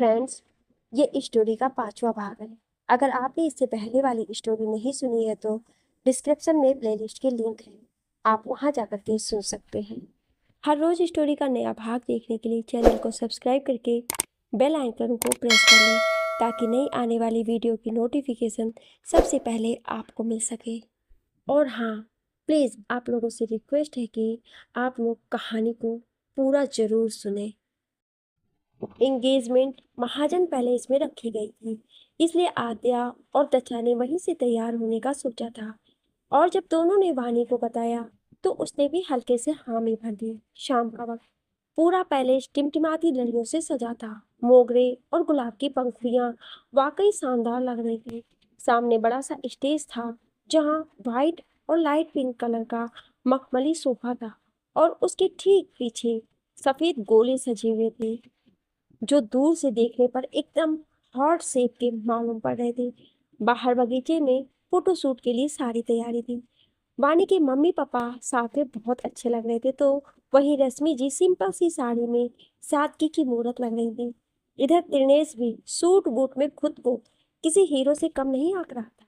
Friends, ये story का 5वां भाग है। अगर आपने इससे पहले वाली स्टोरी नहीं सुनी है तो डिस्क्रिप्शन में प्लेलिस्ट के लिंक है, आप वहां जाकर के सुन सकते हैं। हर रोज स्टोरी का नया भाग देखने के लिए चैनल को सब्सक्राइब करके बेल आइकन को प्रेस कर लें ताकि नई आने वाली वीडियो की नोटिफिकेशन सबसे पहले आपको मिल सके। और हाँ, प्लीज़ आप लोगों से रिक्वेस्ट है कि आप लोग कहानी को पूरा ज़रूर सुने। एंगेजमेंट महाजन पैलेस में रखी गई थी, इसलिए आद्या और दक्षा ने वहीं से तैयार होने का सोचा था। और जब दोनों ने वानी को बताया तो उसने भी हल्के से हामी भर दी। शाम का वक्त पूरा पैलेस टिमटिमाती लड़ियों से सजा था। मोगरे और गुलाब की पंखुड़ियां वाकई शानदार लग रही थी। सामने बड़ा सा स्टेज था जहां व्हाइट और लाइट पिंक कलर का मखमली सोफा था और उसके ठीक पीछे सफेद गोले सजे हुए थे जो दूर से देखने पर एकदम हॉट शेप के मालूम पड़ रहे थे। बाहर बगीचे में फोटोशूट के लिए सारी तैयारी थी। वानी के मम्मी पापा साथ में बहुत अच्छे लग रहे थे, तो वहीं रश्मि जी सिंपल सी साड़ी में सादगी की मूरत लग रही थी। इधर त्रिनेश भी सूट बूट में खुद को किसी हीरो से कम नहीं आंक रहा था।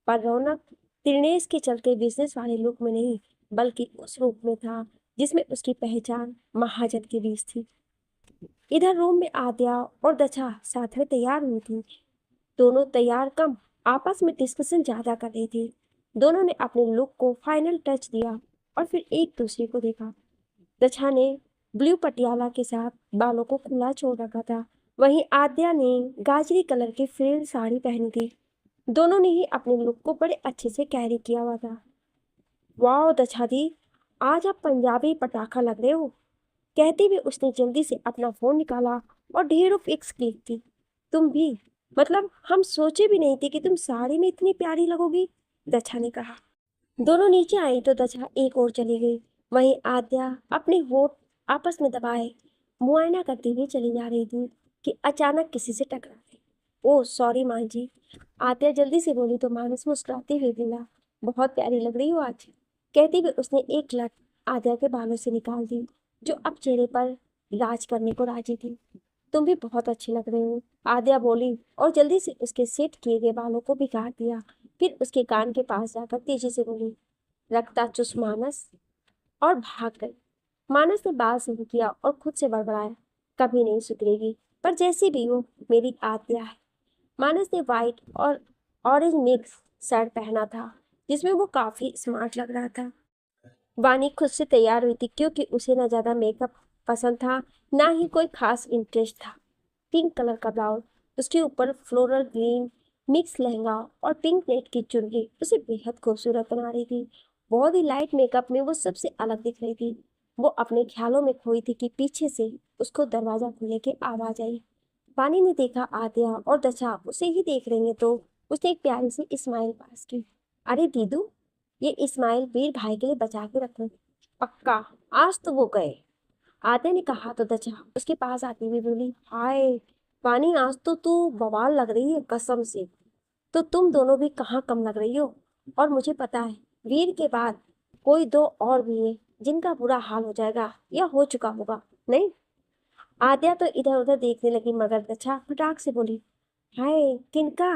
पर रौनक त्रिनेश के चलते बिजनेस वाले लुक में नहीं, बल्कि उस रूप में था जिसमें उसकी पहचान महाजन के बीच थी। इधर रूम में आद्या और दक्षा साथ में तैयार हुई थी। दोनों तैयार कम आपस में डिस्कशन ज्यादा कर रही थी। दोनों ने अपने लुक को फाइनल टच दिया और फिर एक दूसरे को देखा। दक्षा ने ब्लू पटियाला के साथ बालों को खुला छोड़ रखा था, वहीं आद्या ने गाजरी कलर की फ्रिल साड़ी पहनी थी। दोनों ने ही अपने लुक को बड़े अच्छे से कैरी किया हुआ था। वाह दक्षा दी, आज आप पंजाबी पटाखा लग रहे हो, कहते हुए उसने जल्दी से अपना फोन निकाला और ढेरों पिक्स क्लिक की। तुम भी, मतलब हम सोचे भी नहीं थे कि तुम साड़ी में इतनी प्यारी लगोगी, दक्षा ने कहा। दोनों नीचे आई तो दक्षा एक और चली गई। वहीं आद्या अपने होठ आपस में दबाए मुआयना करते हुए चली जा रही थी कि अचानक किसी से टकरा गई। ओह सॉरी मान जी, आद्या जल्दी से बोली तो मानस मुस्कुराते हुए बोला, बहुत प्यारी लग रही हो आज, कहते हुए उसने एक लट आद्या के बालों से निकाल दी जो अब चेहरे पर राज करने को राजी थी। तुम भी बहुत अच्छी लग रही हो, आद्या बोली और जल्दी से उसके सेट किए गए बालों को बिगाड़ दिया। फिर उसके कान के पास जाकर तेजी से बोली, रक्ता चुस मानस, और भाग गई। मानस ने बाल सही किया और खुद से बड़बड़ाया, कभी नहीं सुधरेगी, पर जैसी भी हो मेरी आद्या है। मानस ने व्हाइट और ऑरेंज मिक्स शर्ट पहना था जिसमें वो काफी स्मार्ट लग रहा था। वानी खुद से तैयार हुई थी क्योंकि उसे न ज्यादा मेकअप पसंद था, ना ही कोई खास इंटरेस्ट था। पिंक कलर का ब्लाउज, उसके ऊपर फ्लोरल ग्रीन मिक्स लहंगा और पिंक नेट की चुनरी उसे बेहद खूबसूरत बना रही थी। बहुत ही लाइट मेकअप में वो सबसे अलग दिख रही थी। वो अपने ख्यालों में खोई थी कि पीछे से उसको दरवाजा खुलने की आवाज आई। वानी ने देखा आद्या और दशा उसे ही देख रही है तो उसने एक प्यारी सी स्माइल पास की। अरे दीदू, ये स्माइल वीर भाई के लिए बचा के रखो, पक्का आज तो वो गए, आद्या ने कहा तो दचा उसके पास आती हुई बोली, हाय पानी, आज तो तू बवाल लग रही है कसम से। तो तुम दोनों भी कहाँ कम लग रही हो, और मुझे पता है वीर के बाद कोई दो और भी है जिनका बुरा हाल हो जाएगा या हो चुका होगा, नहीं? आद्या तो इधर उधर देखने लगी मगर दक्षा फटाक से बोली, हाय किनका?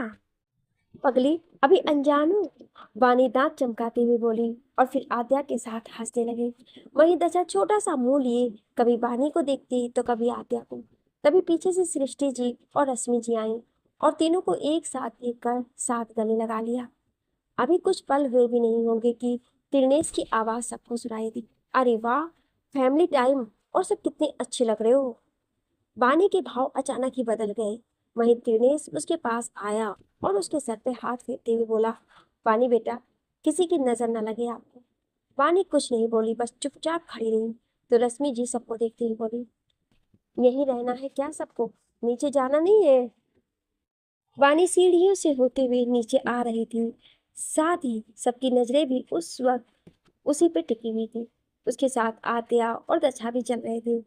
पगली, अभी अनजान हूँ, वानी दांत चमकाती हुई बोली और फिर आद्या के साथ हंसने लगी। वहीं दशा छोटा सा मुंह लिए कभी वानी को देखती तो कभी आद्या को। तभी पीछे से सृष्टि जी और रश्मि जी आई और तीनों को एक साथ देखकर साथ गले लगा लिया। अभी कुछ पल हुए भी नहीं होंगे कि तिरनेश की आवाज सबको सुनाई दी, अरे वाह, फैमिली टाइम, और सब कितने अच्छे लग रहे हो। वानी के भाव अचानक ही बदल गए। वहीं दिनेश उसके पास आया और उसके सर पे हाथ फेरते हुए बोला, वानी बेटा, किसी की नजर न लगे आपको। वानी कुछ नहीं बोली, बस चुपचाप खड़ी रही। तो रश्मि जी सबको देखते हुए बोली, यही रहना है क्या सबको, नीचे जाना नहीं है? वानी सीढ़ियों से होते हुए नीचे आ रही थी, साथ ही सबकी नजरें भी उस वक्त उसी पे टिकी हुई थी। उसके साथ आत्या और दशा भी चल रहे थे।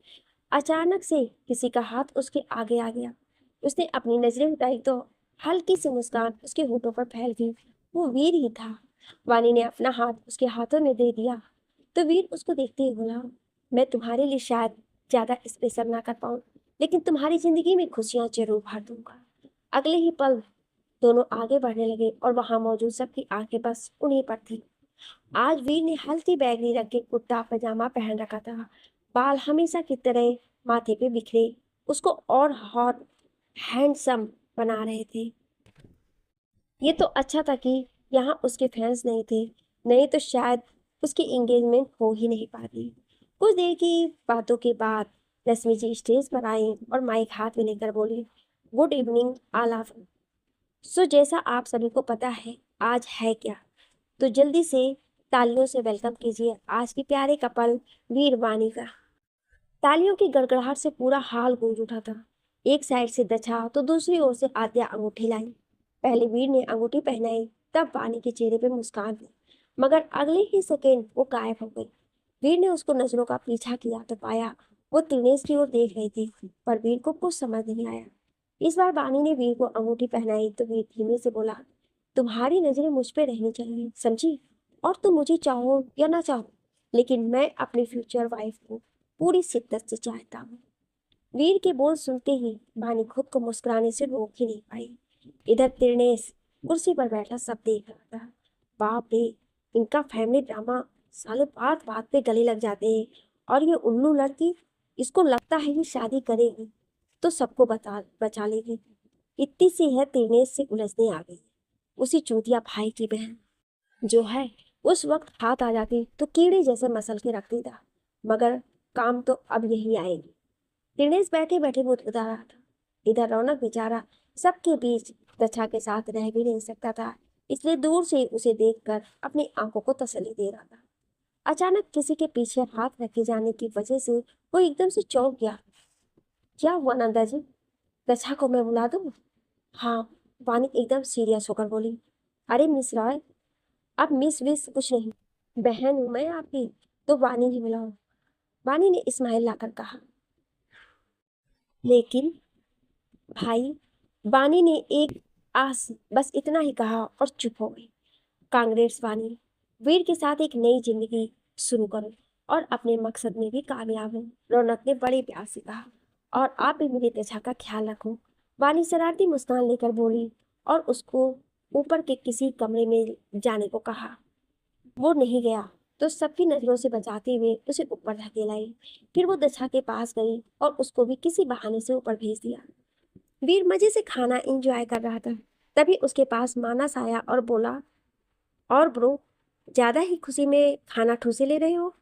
अचानक से किसी का हाथ उसके आगे आ गया। उसने अपनी नजरें उठाई तो हल्की सी मुस्कान उसके होठों पर फैल गई। वो वीर ही था। वानी ने अपना हाथ उसके हाथों में दे दिया तो वीर उसको देखते ही बोला, मैं तुम्हारे लिए शायद ज्यादा स्पेशल ना कर पाऊं, लेकिन तुम्हारी जिंदगी में खुशियां जरूर भर दूंगा। अगले ही पल दोनों आगे बढ़ने लगे और वहां मौजूद सबकी आंखें बस उन्हीं पर थी। आज वीर ने हल्की बैगनी रंग के कुर्ता पजामा पहन रखा था। बाल हमेशा की तरह माथे पे बिखरे उसको और हॉट हैंडसम बना रहे थे। ये तो अच्छा था कि यहाँ उसके फैंस नहीं थे, नहीं तो शायद उसकी एंगेजमेंट हो ही नहीं पाती। कुछ देर की बातों के बाद रश्मि जी स्टेज पर आई और माइक हाथ में लेकर बोली, गुड इवनिंग ऑल ऑफ। सो जैसा आप सभी को पता है आज है क्या, तो जल्दी से तालियों से वेलकम कीजिए आज के प्यारे कपल वीर वानी का। तालियों की गड़गड़ाहट से पूरा हाल गूंज उठा था। एक साइड से दछा तो दूसरी ओर से आद्या अंगूठी लाई। पहले वीर ने अंगूठी पहनाई, तब वानी के चेहरे पे मुस्कान थी, मगर अगले ही सेकेंड वो गायब हो गई। वीर ने उसको नजरों का पीछा किया तो पाया वो त्रिनेश की ओर देख रही थी, पर वीर को कुछ समझ नहीं आया। इस बार वानी ने वीर को अंगूठी पहनाई तो वीर धीमे से बोला, तुम्हारी नजरें मुझ पे रहनी चाहिए, समझी? और तुम मुझे चाहो या ना चाहो, लेकिन मैं अपनी फ्यूचर वाइफ को पूरी शिद्दत से चाहता हूँ। वीर के बोल सुनते ही वानी खुद को मुस्कुराने से रोक ही नहीं पाई। इधर त्रिनेश कुर्सी पर बैठा सब देख रहा था। बाप रे, इनका फैमिली ड्रामा, साले बात बात पे गले लग जाते हैं। और ये उल्लू लड़की, इसको लगता है कि शादी करेगी तो सबको बचा लेगी। इतनी सी है त्रिनेश से उलझने आ गई। उसी चूतिया भाई की बहन जो है, उस वक्त हाथ आ जाती तो कीड़े जैसे मसल के रखती था, मगर काम तो अब यही आएगी। दिनेश बैठे बैठे मुस्कुरा रहा था। इधर रौनक बेचारा सबके बीच दक्षा के साथ रह भी नहीं सकता था, इसलिए दूर से उसे देखकर अपनी आंखों को तसल्ली दे रहा था। अचानक किसी के पीछे हाथ रखे जाने की वजह से वो एकदम से चौंक गया। क्या हुआ नंदा जी? दक्षा को मैं बुला दूं? हाँ, वानी एकदम सीरियस होकर बोली। अरे मिस रॉय, अब मिस विस कुछ नहीं, बहन हूं मैं आपकी, तो वानी ही बुलाओ। वानी ने इस्माइल लाकर कहा। लेकिन भाई, वानी ने एक आस बस इतना ही कहा और चुप हो गई। कांग्रेस वानी, वीर के साथ एक नई जिंदगी शुरू करो और अपने मकसद में भी कामयाब हो, रौनक ने बड़े प्यार से कहा। और आप भी मेरी त्वचा का ख्याल रखो, वानी शरारती मुस्कान लेकर बोली और उसको ऊपर के किसी कमरे में जाने को कहा। वो नहीं गया तो सबकी नजरों से बचाते हुए उसे ऊपर धकेलाई। फिर वो दशा के पास गई और उसको भी किसी बहाने से ऊपर भेज दिया। वीर मजे से खाना एंजॉय कर रहा था। तभी उसके पास मानस आया और बोला, और ब्रो, ज्यादा ही खुशी में खाना ठूसे ले रहे हो?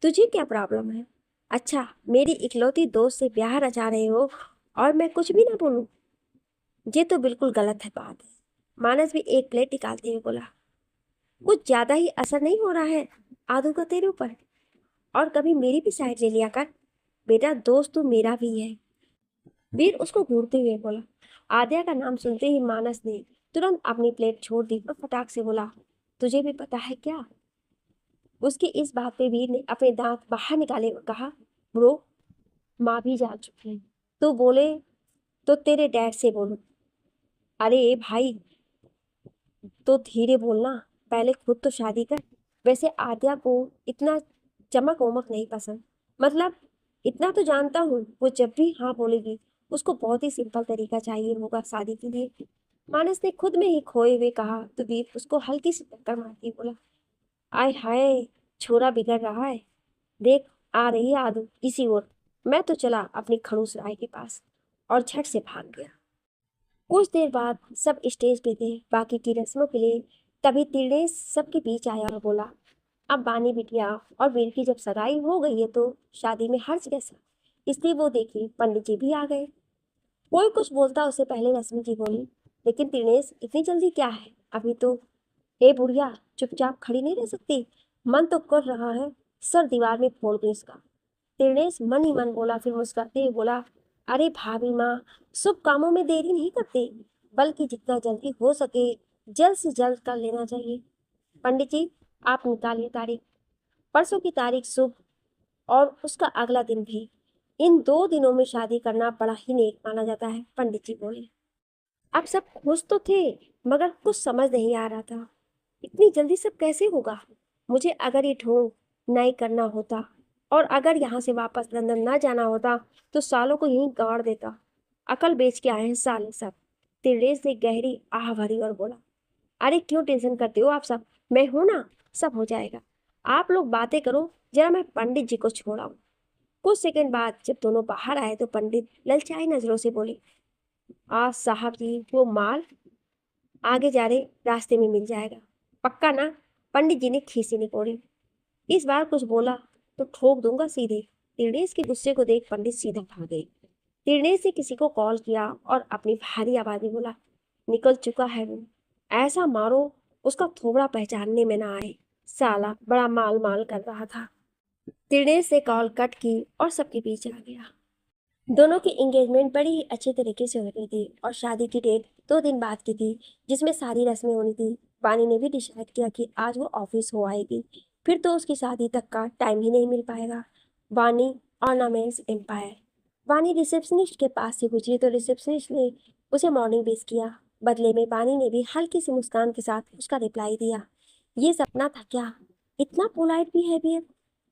तुझे क्या प्रॉब्लम है? अच्छा, मेरी इकलौती दोस्त से ब्याह रचा रहे हो और मैं कुछ भी ना बोलूं? ये तो बिल्कुल गलत है बात है। मानस भी एक प्लेट निकालते हुए बोला, कुछ ज्यादा ही असर नहीं हो रहा है आदू का तेरे ऊपर? और कभी मेरी भी साइड ले लिया कर, बेटा दोस्त तो मेरा भी है। वीर उसको घूरते हुए बोला। आद्या का नाम सुनते ही मानस ने तुरंत अपनी प्लेट छोड़ दी और फटाक से बोला, तुझे भी पता है क्या? उसकी इस बात पे वीर ने अपने दांत बाहर निकाले और कहा, ब्रो, माँ भी जा चुकी है, तो बोले तो तेरे डैड से बोलो। अरे भाई, तो धीरे बोलना, पहले खुद तो शादी कर। वैसे आद्या को इतना चमक वमक नहीं पसंद, मतलब इतना तो जानता हूँ, वो जब भी हाँ बोलेगी उसको बहुत ही सिंपल तरीका चाहिए होगा शादी के लिए। मानस ने खुद में ही खोए हुए कहा तो वीर उसको हल्की सी टक्कर मारती बोला, आय हाय, छोरा बिगड़ रहा है, देख आ रही है आदू इसी ओर। मैं तो चला अपनी खड़ूस राय के पास और झट से भाग गया। कुछ देर बाद सब स्टेज पे थे बाकी की रस्मों के लिए। तभी तिरनेश सबके बीच आया और बोला, अब बानी बिटिया और वीर की जब सगाई हो गई है तो शादी में हर्ज कैसा? इसलिए वो देखी पंडित जी भी आ गए। कोई कुछ बोलता उससे पहले रश्मि जी बोली, लेकिन तिरनेश इतनी जल्दी क्या है, अभी तो। हे बुढ़िया, चुपचाप खड़ी नहीं रह सकती? मन तो कर रहा है सर दीवार में फोड़ दूं इसका। तिरनेश मन ही मन बोला, फिर मुस्कुराते हुए बोला, अरे भाभी माँ, शुभ कामों में देरी नहीं करते, बल्कि जितना जल्दी हो सके जल्द से जल्द कर लेना चाहिए। पंडित जी, आप निकालिए तारीख, परसों की तारीख शुभ और उसका अगला दिन भी। इन 2 दिनों में शादी करना बड़ा ही नेक माना जाता है, पंडित जी बोले। अब सब खुश तो थे, मगर कुछ समझ नहीं आ रहा था, इतनी जल्दी सब कैसे होगा? मुझे अगर ये ढोंग नहीं करना होता और अगर यहाँ से वापस लंदन ना जाना होता तो सालों को यहीं गाड़ देता। अकल बेच के आए हैं साले सब। तिररेस ने गहरी आह भरी और बोला, अरे क्यों टेंशन करते हो आप सब, मैं हूं ना, सब हो जाएगा। आप लोग बातें करो, जरा मैं पंडित जी को छोड़ाऊं। कुछ सेकंड बाद जब दोनों बाहर आए तो पंडित ललचाई नजरों से बोले, साहब जी, वो माल आगे जा रहे रास्ते में मिल जाएगा, पक्का ना? पंडित जी ने खीसी निपोड़ी। इस बार कुछ बोला तो ठोक दूंगा सीधे। तिरनेस के गुस्से को देख पंडित सीधा भाग गए। तिरनेस ने किसी को कॉल किया और अपनी भारी आवाज में बोला, निकल चुका है वो, ऐसा मारो उसका थोबड़ा पहचानने में ना आए। साला बड़ा माल माल कर रहा था। तिरनेस ने कॉल कट की और सबके बीच आ गया। दोनों की एंगेजमेंट बड़ी ही अच्छे तरीके से हो गई थी और शादी की डेट 2 दिन बाद की थी, जिसमें सारी रस्में होनी थी। वानी ने भी डिसाइड किया कि आज वो ऑफिस हो आएगी, फिर तो उसकी शादी तक का टाइम ही नहीं मिल पाएगा। वानी ऑर्नामेंट्स एम्पायर। वानी रिसेप्शनिस्ट के पास से गुजरी तो रिसेप्शनिस्ट ने उसे मॉर्निंग विश किया। बदले में वानी ने भी हल्की सी मुस्कान के साथ उसका रिप्लाई दिया। ये सपना था क्या? इतना पोलाइट बिहेवियर।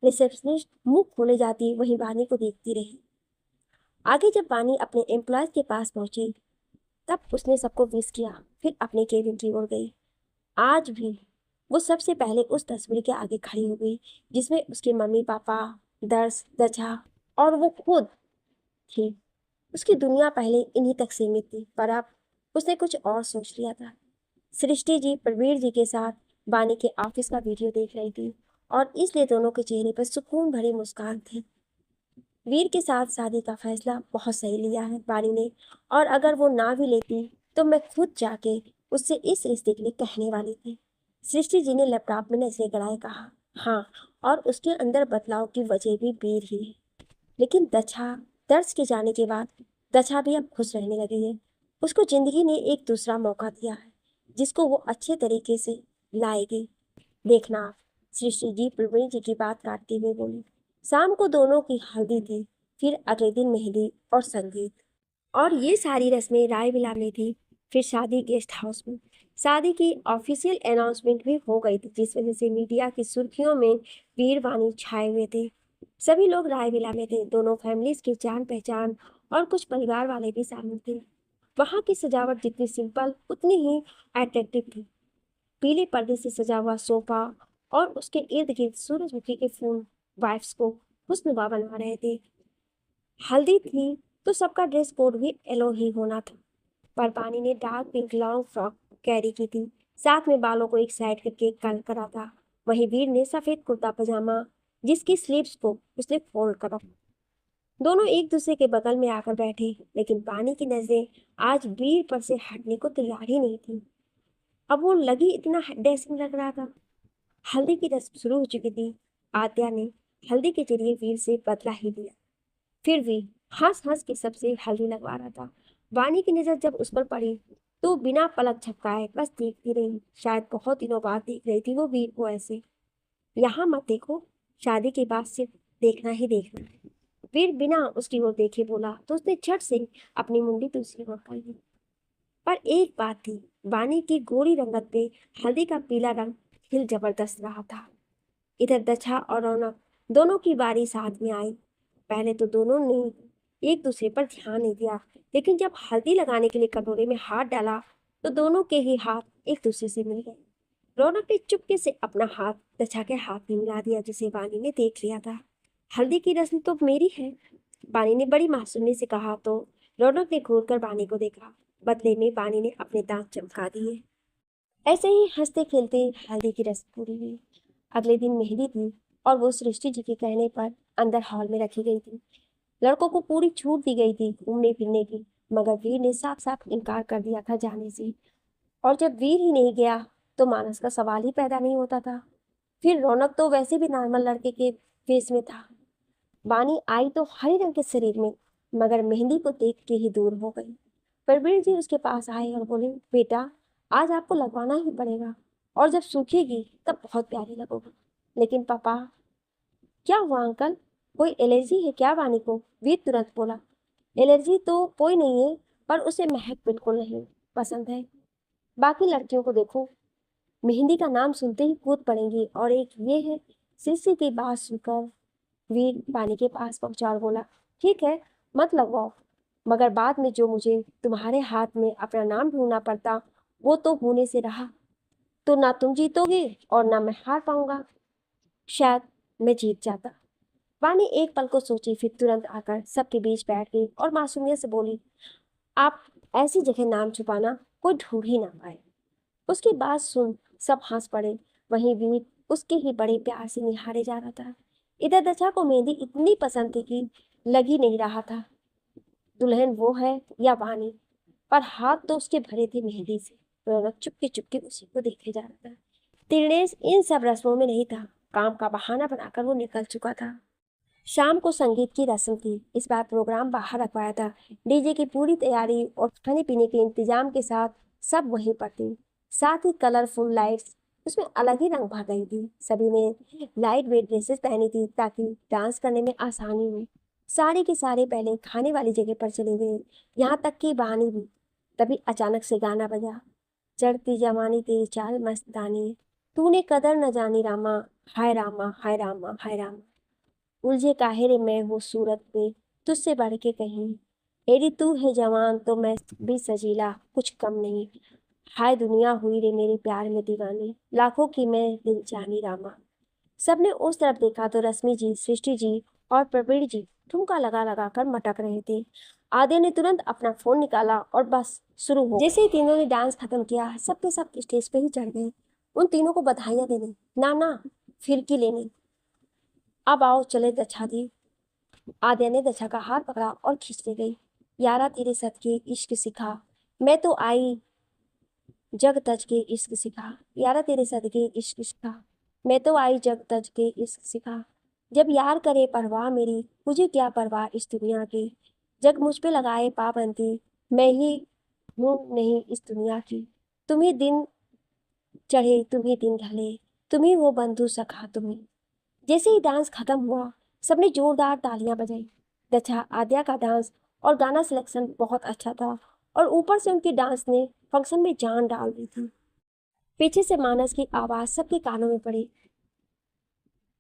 रिसेप्शनिस्ट मुंह खोले जाती वहीं वानी को देखती रही। आगे जब वानी अपने एम्प्लॉयज के पास पहुंची तब उसने सबको विश किया, फिर अपने केबिन की ओर गई। आज भी वो सबसे पहले उस तस्वीर के आगे खड़ी हो गई जिसमें उसके मम्मी पापा, दर्श, दचा और वो खुद थी। उसकी दुनिया पहले इन्हीं तक सीमित थी, पर अब उसने कुछ और सोच लिया था। सृष्टि जी प्रवीर जी के साथ वानी के ऑफिस का वीडियो देख रही थी और इसलिए दोनों के चेहरे पर सुकून भरी मुस्कान थी। वीर के साथ शादी का फैसला बहुत सही लिया है वानी ने, और अगर वो ना भी लेती तो मैं खुद जाके उससे इस रिश्ते के लिए कहने वाली थी। सृष्टि जी ने लैपटॉप में नजरें गड़ाए कहा, हाँ, और उसके अंदर बदलाव की वजह भी वीर ही है। लेकिन दक्षा, दर्श के जाने के बाद दक्षा भी अब खुश रहने लगी है। उसको जिंदगी ने एक दूसरा मौका दिया है जिसको वो अच्छे तरीके से लाएगी। देखना आप। सृष्टि जी प्रवीण जी की बात काटते हुए बोली। शाम को दोनों की हल्दी थी, फिर अगले दिन मेहंदी और संगीत, और ये सारी रस्में रायविला में थी। फिर शादी गेस्ट हाउस में। शादी की ऑफिशियल अनाउंसमेंट भी हो गई थी, जिस वजह से मीडिया की सुर्खियों में वीर वानी छाए हुए थे। सभी लोग रायविला में थे, दोनों फैमिलीज की जान पहचान और कुछ परिवार वाले भी शामिल थे। वहाँ की सजावट जितनी सिंपल उतनी ही अट्रैक्टिव थी। पीले पर्दे से सजा हुआ सोफा और उसके इर्द गिर्द सूरजमुखी के फूल वाइफ्स को खुशनुमा बना रहे थे। हल्दी थी तो सबका ड्रेस कोड भी येलो ही होना था, पर पानी ने dark pink long frock carry की थी, साथ में बालों को एक साइड करके कर्ल करा था। वहीं वीर ने सफेद कुर्ता पजामा जिसकी स्लीव्स को उसने फोल्ड करा। दोनों एक दूसरे के बगल में आकर बैठे, लेकिन पानी की नजरें आज वीर पर से हटने को तैयार ही नहीं थी। अब वो लगी इतना डैशिंग लग रहा था। हल्दी की रस्म शुरू हो चुकी थी। आद्या ने हल्दी के जरिए वीर से बदला ही लिया। फिर भी हंस हंस के सबसे हल्दी लगवा रहा था। वानी की नजर जब उस पर पड़ी तो बिना पलक झपकाए बस देखती रही। शायद बहुत दिनों बाद देख रही थी वो वीर को ऐसे। यहाँ मत देखो, शादी के बाद सिर्फ देखना ही देखना है। वीर बिना उसकी ओर देखे बोला तो उसने झट से अपनी मुंडी दूसरी ओर कर ली। पर एक बात थी, वानी की गोरी रंगत पे हल्दी का पीला रंग हिल जबरदस्त रहा था। इधर दक्षा और रौनक दोनों की बारी साथ में आई। पहले तो दोनों ने एक दूसरे पर ध्यान नहीं दिया, लेकिन जब हल्दी लगाने के लिए कटोरे में हाथ डाला तो दोनों के ही हाथ एक दूसरे से मिल गए। रौनक ने चुपके से अपना हाथ दक्षा के हाथ में मिला दिया, जिसे वानी ने देख लिया था। हल्दी की रस्म तो मेरी है, वानी ने बड़ी मासूमी से कहा तो रौनक ने घूर कर वानी को देखा। बदले में वानी ने अपने दांत चमका दिए। ऐसे ही हंसते खेलते हल्दी की रस्म पूरी हुई। अगले दिन मेहंदी थी और वो सृष्टि जी के कहने पर अंदर हॉल में रखी गई थी। लड़कों को पूरी छूट दी गई थी घूमने फिरने की, मगर वीर ने साफ साफ इनकार कर दिया था जाने से। और जब वीर ही नहीं गया तो मानस का सवाल ही पैदा नहीं होता था। फिर रौनक तो वैसे भी नॉर्मल लड़के के फेस में था। वानी आई तो हरे रंग के शरीर में, मगर मेहंदी को देख के ही दूर हो गई। परवीर जी उसके पास आए और बोले, बेटा आज आपको लगवाना ही पड़ेगा, और जब सूखेगी तब बहुत प्यारी लगोगी। लेकिन पापा। क्या हुआ अंकल, कोई एलर्जी है क्या वानी को? वीर तुरंत बोला, एलर्जी तो कोई नहीं है, पर उसे महक बिल्कुल नहीं पसंद है। बाकी लड़कियों को देखो, मेहंदी का नाम सुनते ही कूद पड़ेंगी, और एक ये है। शिष्य की बात सुनकर वीर पानी के पास पहुंचा और बोला, ठीक है, मत लगवाओ, मगर बाद में जो मुझे तुम्हारे हाथ में अपना नाम ढूंढना पड़ता वो तो होने से रहा। तो ना तुम जीतोगे और ना मैं हार पाऊंगा। शायद मैं जीत जाता। वानी एक पल को सोची, फिर तुरंत आकर सबके बीच बैठ गई और मासूमियत से बोली, आप ऐसी जगह नाम छुपाना कोई ढूंढ ही ना पाए। उसकी बात सुन सब हंस पड़े। वहीं वीर उसके ही बड़े प्यार से निहारे जा रहा था। इधर दशा को मेहंदी इतनी पसंद थी कि लग ही नहीं रहा था दुल्हन वो है या वानी, पर हाथ तो उसके भरे थे मेहंदी से। रौनक चुपके चुपके उसी को देखे जा रहा था। तिरनेश इन सब रस्मों में नहीं था। काम का बहाना बनाकर वो निकल चुका था। शाम को संगीत की रस्म थी। इस बार प्रोग्राम बाहर रखवाया था। डीजे की पूरी तैयारी और खाने पीने के इंतजाम के साथ सब वहीं पर थी। साथ ही कलरफुल लाइट्स उसमें अलग ही रंग भर रही थी। सभी ने लाइट वेट ड्रेसेस पहनी थी ताकि डांस करने में आसानी हो। सारे के सारे पहले खाने वाली जगह पर चले गए, यहाँ तक कि बहानी भी। तभी अचानक से गाना बजा, चढ़ती जवानी तेरी चाल मस्तानी, तूने कदर न जानी रामा, हाय रामा हाय रामा हाय रामा, उलझे काहे रे मैं हूँ सूरत में, तुझसे बढ़ के कहीं, एरी तू है जवान तो मैं भी सजीला, कुछ कम नहीं, हाय दुनिया हुई रे मेरे प्यार में दीवानी, लाखों की मैं दिल जानी रामा। सबने उस तरफ देखा तो रश्मि जी, सृष्टि जी और प्रवीण जी ठुमका लगा लगा कर मटक रहे थे। आद्या ने तुरंत अपना फोन निकाला और बस शुरू हो। जैसे ही तीनों ने डांस खत्म किया, सबके सब स्टेज पे ही चढ़ गए, उन तीनों को बधाइयां देने, ना फिरकी लेने। अब आओ चले दच्छा दी। आद्या ने दच्छा का हाथ पकड़ा और खींचने गई। यारा तेरे सदके इश्क सिखा, मैं तो आई जग तज के इश्क सिखा, यारा तेरे सदके इश्क सिखा, मैं तो आई जग तज के इश्क सिखा, जब यार करे परवाह मेरी, मुझे क्या परवाह इस दुनिया की, जग मुझ पे लगाए पाबंदी, मैं ही हूँ नहीं इस दुनिया की, तुम्ही दिन चढ़े तुम्ही दिन ढले, तुम्ही वो बंधु सखा तुम्ही। जैसे ही डांस खत्म हुआ, सबने जोरदार तालियां बजाई। दच्छा आद्या का डांस और गाना सिलेक्शन बहुत अच्छा था और ऊपर से उनकी डांस ने फंक्शन में जान डाल दी थी। पीछे से मानस की आवाज सबके कानों में पड़ी,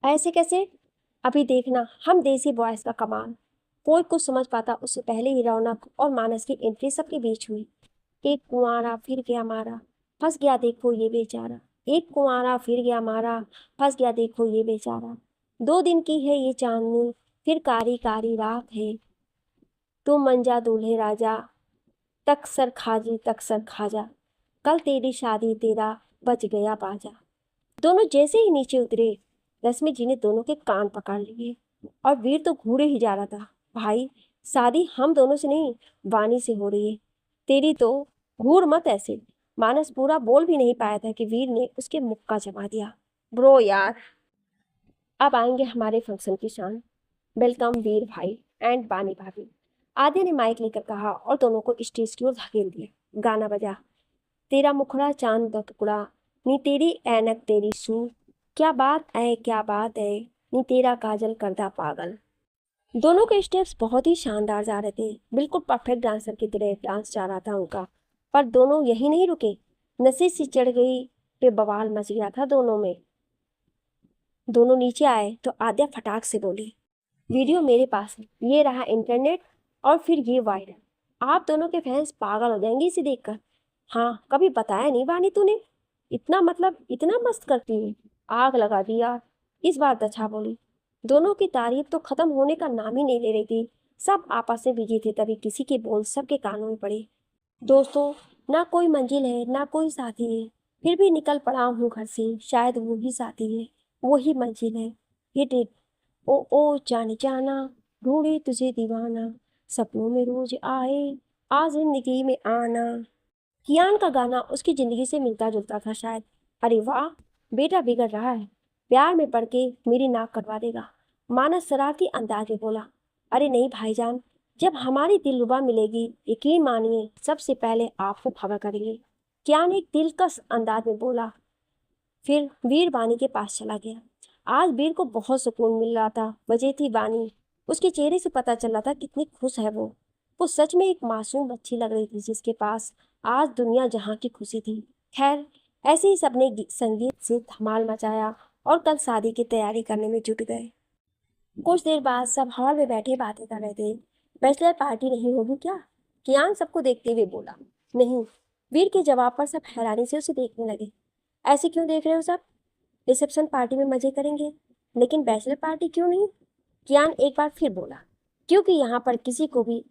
ऐसे कैसे, अभी देखना हम देसी बॉयज का कमाल। कोई कुछ समझ पाता उससे पहले ही रौनक और मानस की एंट्री सबके बीच हुई। एक कुंवारा फिर गया मारा, फंस गया देखो ये बेचारा, एक कुंवारा फिर गया मारा, फंस गया देखो ये बेचारा, 2 दिन की है ये चांदनी, फिर कारी कारी रात है, तुम मंजा दूल्हे राजा, तक सर खाजा, कल तेरी शादी तेरा बज गया बाजा। दोनों जैसे ही नीचे उतरे, रश्मि जी ने दोनों के कान पकड़ लिए और वीर तो घूरे ही जा रहा था। भाई, शादी हम दोनों से नहीं, वानी से हो रही है, तेरी तो घूर मत ऐसे। मानस पूरा बोल भी नहीं पाया था कि वीर ने उसके मुक्का जमा दिया। ब्रो यार, अब आएंगे हमारे फंक्शन की शान, वेलकम वीर भाई एंड बानी भाभी। आद्या ने माइक लेकर कहा और दोनों को स्टेज की ओर धकेल दिया। गाना बजा, तेरा मुखड़ा चांद दा टुकड़ा, नी तेरी ऐनक तेरी सूर, क्या बात है, नी तेरा काजल करदा पागल। दोनों के स्टेप्स बहुत ही शानदार जा रहे थे, बिल्कुल परफेक्ट डांसर की तरह डांस जा रहा था उनका। पर दोनों यही नहीं रुके, नशे से चढ़ गई पे बवाल मच गया था दोनों में। दोनों नीचे आए तो आद्या फटाक से बोली, वीडियो मेरे पास है, ये रहा इंटरनेट और फिर ये वायरल, आप दोनों के फैंस पागल हो जाएंगे इसे देखकर। हाँ, कभी बताया नहीं बानी तूने, इतना मतलब इतना मस्त करती है, आग लगा दी यार। इस बार दच्छा बोली। दोनों की तारीफ तो खत्म होने का नाम ही नहीं ले रही थी। सब आपस में बिजी थे, तभी किसी के बोल सबके कानों में पड़े, दोस्तों, ना कोई मंजिल है ना कोई साथी है, फिर भी निकल पड़ा हूँ घर से, शायद वो ही साथी है, वो ही मंजिल है, हिट इट, ओ जाने जाना, ढूंढे तुझे दीवाना, सपनों में रोज आए, आ जिंदगी में आना। कियान का गाना उसकी जिंदगी से मिलता जुलता था शायद। अरे वाह, बेटा बिगड़ रहा है, प्यार में पड़ के मेरी नाक कटवा देगा, मानस शरारती अंदाज में बोला। अरे नहीं भाईजान, जब हमारी दिलरुबा मिलेगी, यकीन मानिए सबसे पहले आपको खबर करेंगे, कियान एक दिलकश अंदाज में बोला। फिर वीर बानी के पास चला गया। आज वीर को बहुत सुकून मिल रहा था। वजह थी बानी। उसके चेहरे से पता चल रहा था कितनी खुश है वो सच में एक मासूम बच्ची लग रही थी जिसके पास आज दुनिया जहां की खुशी थी। खैर, ऐसे ही सबने संगीत से धमाल मचाया और कल शादी की तैयारी करने में जुट गए। कुछ देर बाद सब हॉल में बैठे बातें कर रहे थे। बैचलर पार्टी नहीं होगी क्या? कियान सबको देखते हुए बोला। नहीं। वीर के जवाब पर सब हैरानी से उसे देखने लगे। ऐसे क्यों देख रहे हो सब? रिसेप्शन पार्टी में मजे करेंगे, लेकिन बैचलर पार्टी क्यों नहीं? कियान एक बार फिर बोला। क्योंकि यहाँ पर किसी को भी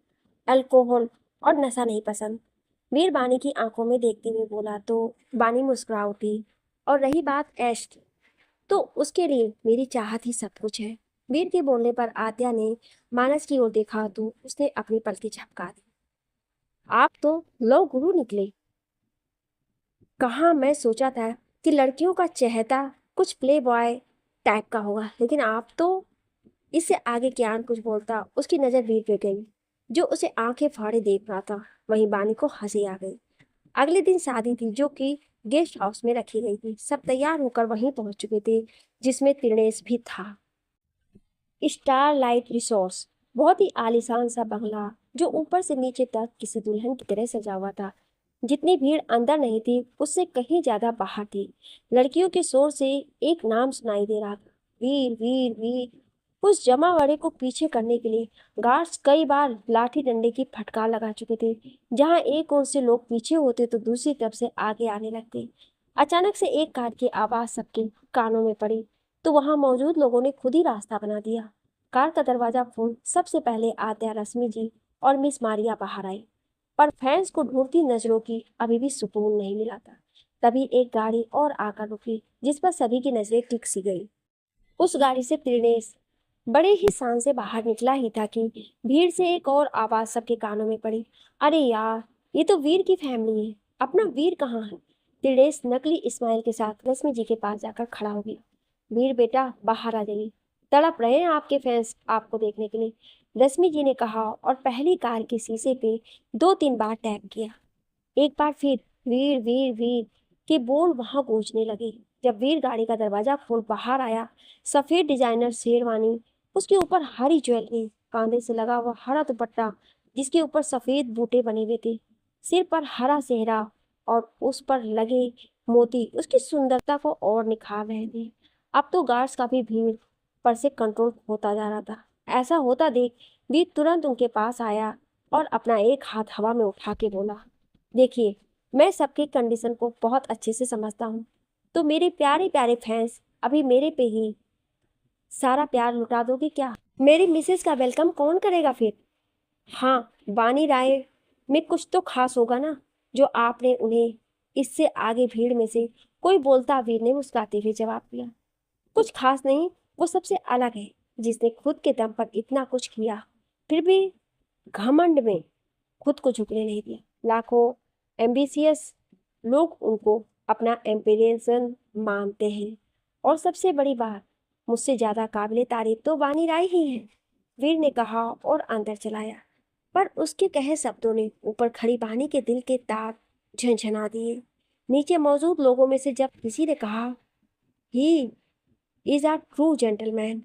अल्कोहल और नशा नहीं पसंद। वीर बानी की आंखों में देखते हुए बोला तो बानी मुस्कुरा उठी। और रही बात ऐश की, तो उसके लिए मेरी चाहत ही सब कुछ है। वीर के बोलने पर आद्या ने मानस की ओर देखा तो उसने अपनी पलकी झपका दी। आप तो लो गुरु निकले। कहाँ मैं सोचा था कि लड़कियों का चहेता कुछ प्ले बॉय टाइप का होगा, लेकिन आप तो। इससे आगे कियान कुछ बोलता उसकी नजर वीर पे गई, जो उसे आंखें फाड़े देख रहा था। वहीं बानी को हंसी आ गई। अगले दिन शादी थी, जो कि गेस्ट हाउस में रखी गई थी। सब तैयार होकर वहीं पहुंच चुके थे, जिसमें त्रिनेश भी था। स्टार लाइट रिसोर्स, बहुत ही आलीशान सा बंगला, जो ऊपर से नीचे तक किसी दुल्हन की तरह सजा हुआ था। जितनी भीड़ अंदर नहीं थी, उससे कहीं ज्यादा बाहर थी। लड़कियों के शोर से एक नाम सुनाई दे रहा था। वीर वीर वीर। उस जमावड़े को पीछे करने के लिए गार्ड्स कई बार लाठी डंडे की फटकार लगा चुके थे। जहां एक ओर से लोग पीछे होते तो दूसरी तरफ से आगे आने लगते। अचानक से एक कार की आवाज सबके कानों में पड़ी, तो वहां मौजूद लोगों ने खुद ही रास्ता बना दिया। कार का दरवाजा खोल सबसे पहले आद्या, रश्मि जी और मिस मारिया बाहर आई। पर फैंस को ढूंढती नजरों की अभी भी सुकून नहीं मिला था। तभी एक गाड़ी और आकर रुकी, जिस पर सभी की नजरें टिक सी गई। उस गाड़ी से त्रिनेश बड़े ही शान से बाहर निकला ही था कि भीड़ से एक और आवाज सबके कानों में पड़ी। अरे यार, ये तो वीर की फैमिली है। अपना वीर कहाँ है? त्रिनेश नकली स्माइल के साथ रश्मि जी के पास जाकर खड़ा हो गया। वीर बेटा, बाहर आ जाइए। तड़प रहे हैं आपके फैंस आपको देखने के लिए, रश्मि जी ने कहा और पहली कार के शीशे पे 2-3 बार टैप किया। एक बार फिर वीर वीर वीर के बोल वहां गूंजने लगे। जब वीर गाड़ी का दरवाजा खोल बाहर आया, सफेद डिजाइनर शेरवानी, उसके ऊपर हरी ज्वेलरी, कांधे से लगा हुआ हरा दुपट्टा जिसके ऊपर सफेद बूटे बने हुए थे, सिर पर हरा सेहरा और उस पर लगे मोती उसकी सुंदरता को और निखार रहे थे। अब तो गार्ड्स का भी भीड़ पर से कंट्रोल होता जा रहा था। ऐसा होता देख वीर तुरंत उनके पास आया और अपना एक हाथ हवा में उठा के बोला, देखिए, मैं सबकी कंडीशन को बहुत अच्छे से समझता हूँ। तो मेरे प्यारे प्यारे फैंस अभी मेरे पे ही सारा प्यार लुटा दोगे क्या? मेरी मिसेस का वेलकम कौन करेगा फिर? हाँ, बानी राय में कुछ तो खास होगा ना, जो आपने उन्हें इससे आगे भीड़ में से कोई बोलता वीर ने मुस्कुराते हुए जवाब दिया। कुछ खास नहीं, वो सबसे अलग है, जिसने खुद के दम पर इतना कुछ किया, फिर भी घमंड में खुद को झुकने नहीं दिया। लाखों एम्बिशियस लोग उनको अपना एम्पिरियंसन मानते हैं। और सबसे बड़ी बात, मुझसे ज्यादा काबिले तारीफ तो वानी राय ही है, वीर ने कहा और अंदर चलाया। पर उसके कहे शब्दों ने ऊपर खड़ी वानी के दिल के तार झंझना दिए। नीचे मौजूद लोगों में से जब किसी ने कहा, he is a true gentleman,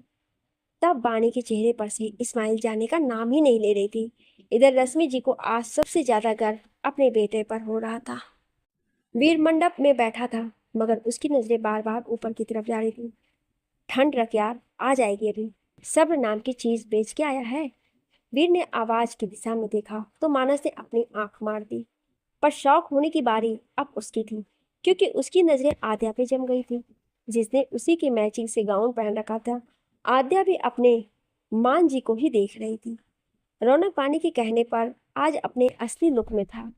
तब वानी के चेहरे पर से इस्माइल जाने का नाम ही नहीं ले रही थी। इधर रश्मि जी को आज सबसे ज्यादा गर्व अपने बेटे पर हो रहा था। वीर मंडप में बैठा था, मगर उसकी नजरें बार बार ऊपर की तरफ जा रही थी। ठंड रख यार, आ जाएगी अभी। सब्र नाम की चीज बेच के आया है? वीर ने आवाज की दिशा में देखा तो मानस ने अपनी आंख मार दी। पर शौक होने की बारी अब उसकी थी, क्योंकि उसकी नजरें आद्या पे जम गई थी, जिसने उसी की मैचिंग से गाउन पहन रखा था। आद्या भी अपने मान जी को ही देख रही थी। रौनक पानी के कहने पर आज अपने असली लुक में था।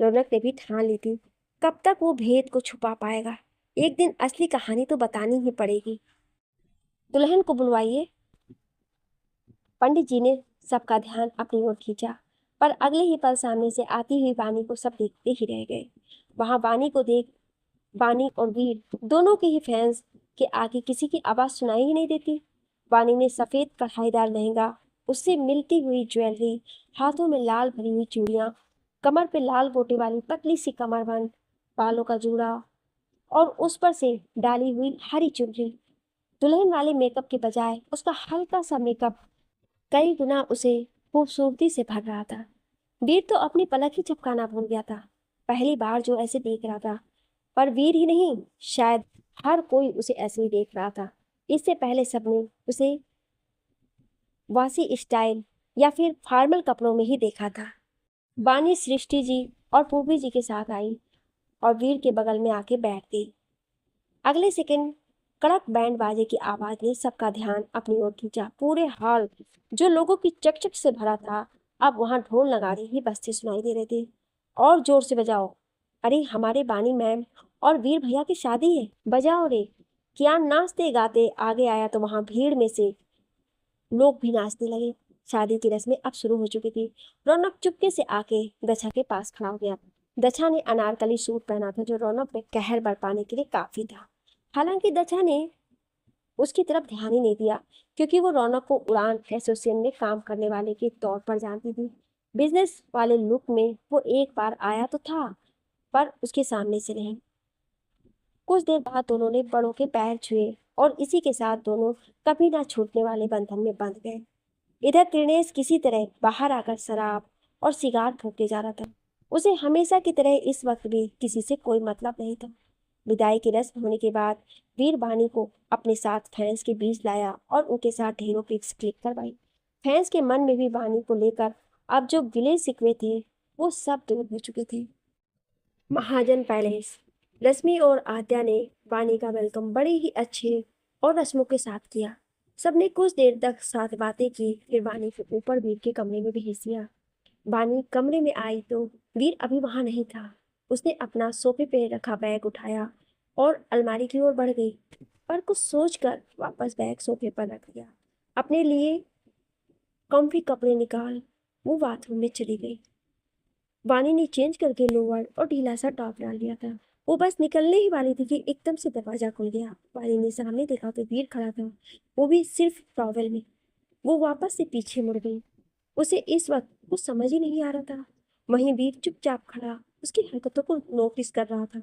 रौनक ने भी ठान ली थी, कब तक वो भेद को छुपा पाएगा? एक दिन असली कहानी तो बतानी ही पड़ेगी। दुल्हन को बुलवाइए। पंडित जी ने सबका ध्यान अपनी ओर खींचा, पर अगले ही पल सामने से आती हुई वानी को सब देखते ही रह गए। वहां वानी को देख वानी और वीर दोनों के ही फैंस के आगे किसी की आवाज सुनाई ही नहीं देती। वानी ने सफेद कढ़ाईदार लहंगा, उससे मिलती हुई ज्वेलरी, हाथों में लाल भरी हुई चूड़ियां, कमर पे लाल गोटे वाली पतली सी कमरबंद, बालों का जूड़ा और उस पर से डाली हुई हरी चुनरी। दुल्हन वाले मेकअप के बजाय उसका हल्का सा मेकअप कई गुना उसे खूबसूरती से भर रहा था। वीर तो अपनी पलक ही झपकाना भूल गया था। पहली बार जो ऐसे देख रहा था। पर वीर ही नहीं, शायद हर कोई उसे ऐसे ही देख रहा था। इससे पहले सबने उसे वासी स्टाइल या फिर फॉर्मल कपड़ों में ही देखा था। बानी सृष्टि जी और पूर्वी जी के साथ आई और वीर के बगल में आके बैठ गई। अगले सेकंड कड़क बैंड बाजे की आवाज ने सबका ध्यान अपनी ओर खींचा। पूरे हॉल जो लोगों की चकचक से भरा था, अब वहां ढोल नगाड़े ही बजते सुनाई दे रहे थे। और जोर से बजाओ, अरे हमारे बानी मैम और वीर भैया की शादी है, बजाओ रे। कियान नाचते गाते आगे आया तो वहां भीड़ में से लोग भी नाचने लगे। शादी की रस्में अब शुरू हो चुकी थी। रौनक चुपके से आके दशा के पास खड़ा हो गया। दशा ने अनारकली सूट पहना था जो रौनक में कहर बरपाने के लिए काफी था। हालांकि दशा ने उसकी तरफ ध्यान ही नहीं दिया, क्योंकि वो रौनक को उड़ान एसोसिएशन में काम करने वाले के तौर पर जानती थी। बिजनेस वाले लुक में वो एक बार आया तो था, पर उसके सामने से नहीं। कुछ देर बाद दोनों ने बड़ों के पैर छुए और इसी के साथ दोनों कभी ना छूटने वाले बंधन में बंध गए। इधर त्रिनेश किसी तरह बाहर आकर शराब और सिगार फूके जा रहा था। उसे हमेशा की तरह इस वक्त भी किसी से कोई मतलब नहीं था। विदाई की रस्म होने के बाद वीर बानी को अपने साथ फैंस के बीच लाया और उनके साथ ढेरों पिक्स क्लिक करवाई। फैंस के मन में भी बानी को लेकर अब जो गिले शिकवे थे वो सब दूर हो चुके थे। महाजन पैलेस। रश्मि और आद्या ने वानी का वेलकम बड़े ही अच्छे और रस्मों के साथ किया। सबने कुछ देर तक साथ बातें की, फिर वानी को ऊपर वीर के कमरे में भेज दिया। वानी कमरे में आई तो वीर अभी वहां नहीं था। उसने अपना सोफे पे रखा बैग उठाया और अलमारी की ओर बढ़ गई, पर कुछ सोचकर वापस बैग सोफे पर रख दिया। अपने लिए कॉम्फी कपड़े निकाल वो बाथरूम में चली गई। वानी ने चेंज करके लोअर और ढीला सा टॉप डाल लिया था। वो बस निकलने ही वाली थी कि एकदम से दरवाजा खुल गया। वानी ने सामने देखा तो वीर खड़ा था, वो भी सिर्फ टॉवेल में। वो वापस से पीछे मुड़ गई। उसे इस वक्त कुछ समझ ही नहीं आ रहा था। वहीं वीर चुपचाप खड़ा उसकी हरकतों को नोटिस कर रहा था।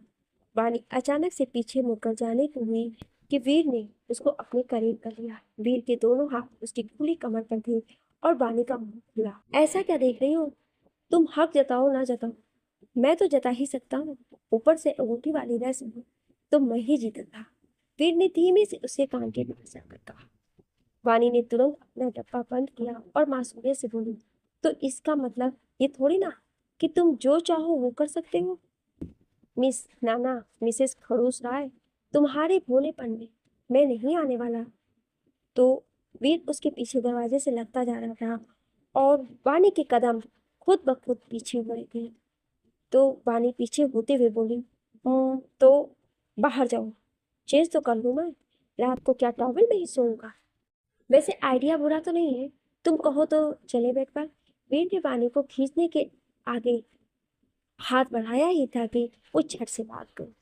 वानी अचानक से पीछे मुड़कर जाने को हुई कि वीर ने उसको अपने करीब कर लिया। वीर के दोनों हाथ उसकी खुली कमर पर थे और वानी का मुंह खुला। ऐसा क्या देख रही हो? तुम हक जताओ ना जताओ, मैं तो जता ही सकता हूँ। ऊपर से अंगूठी वाली रस्म तो मैं ही जीता था। वीर ने धीमे से उसके कान के पास जाकर कहा। वानी ने तुरंत अपना डब्बा बंद किया और मासूमियत से बोली, तो इसका मतलब ये थोड़ी ना कि तुम जो चाहो वो कर सकते हो। मिस नाना, मिसेस खड़ूस राय, तुम्हारे भोलेपन में मैं नहीं आने वाला। तो वीर उसके पीछे दरवाजे से लगता जा रहा था और वानी के कदम खुद ब खुद पीछे हो रहे थे। तो वानी पीछे होते हुए बोली, तो बाहर जाओ, चेंज तो कर लूँ मैं। रात को क्या टॉवेल में ही सोऊंगा? वैसे आइडिया बुरा तो नहीं है, तुम कहो तो चले बेड पर। वीर ने वानी को खींचने के आगे हाथ बढ़ाया ही था कि वो झट से भाग गई।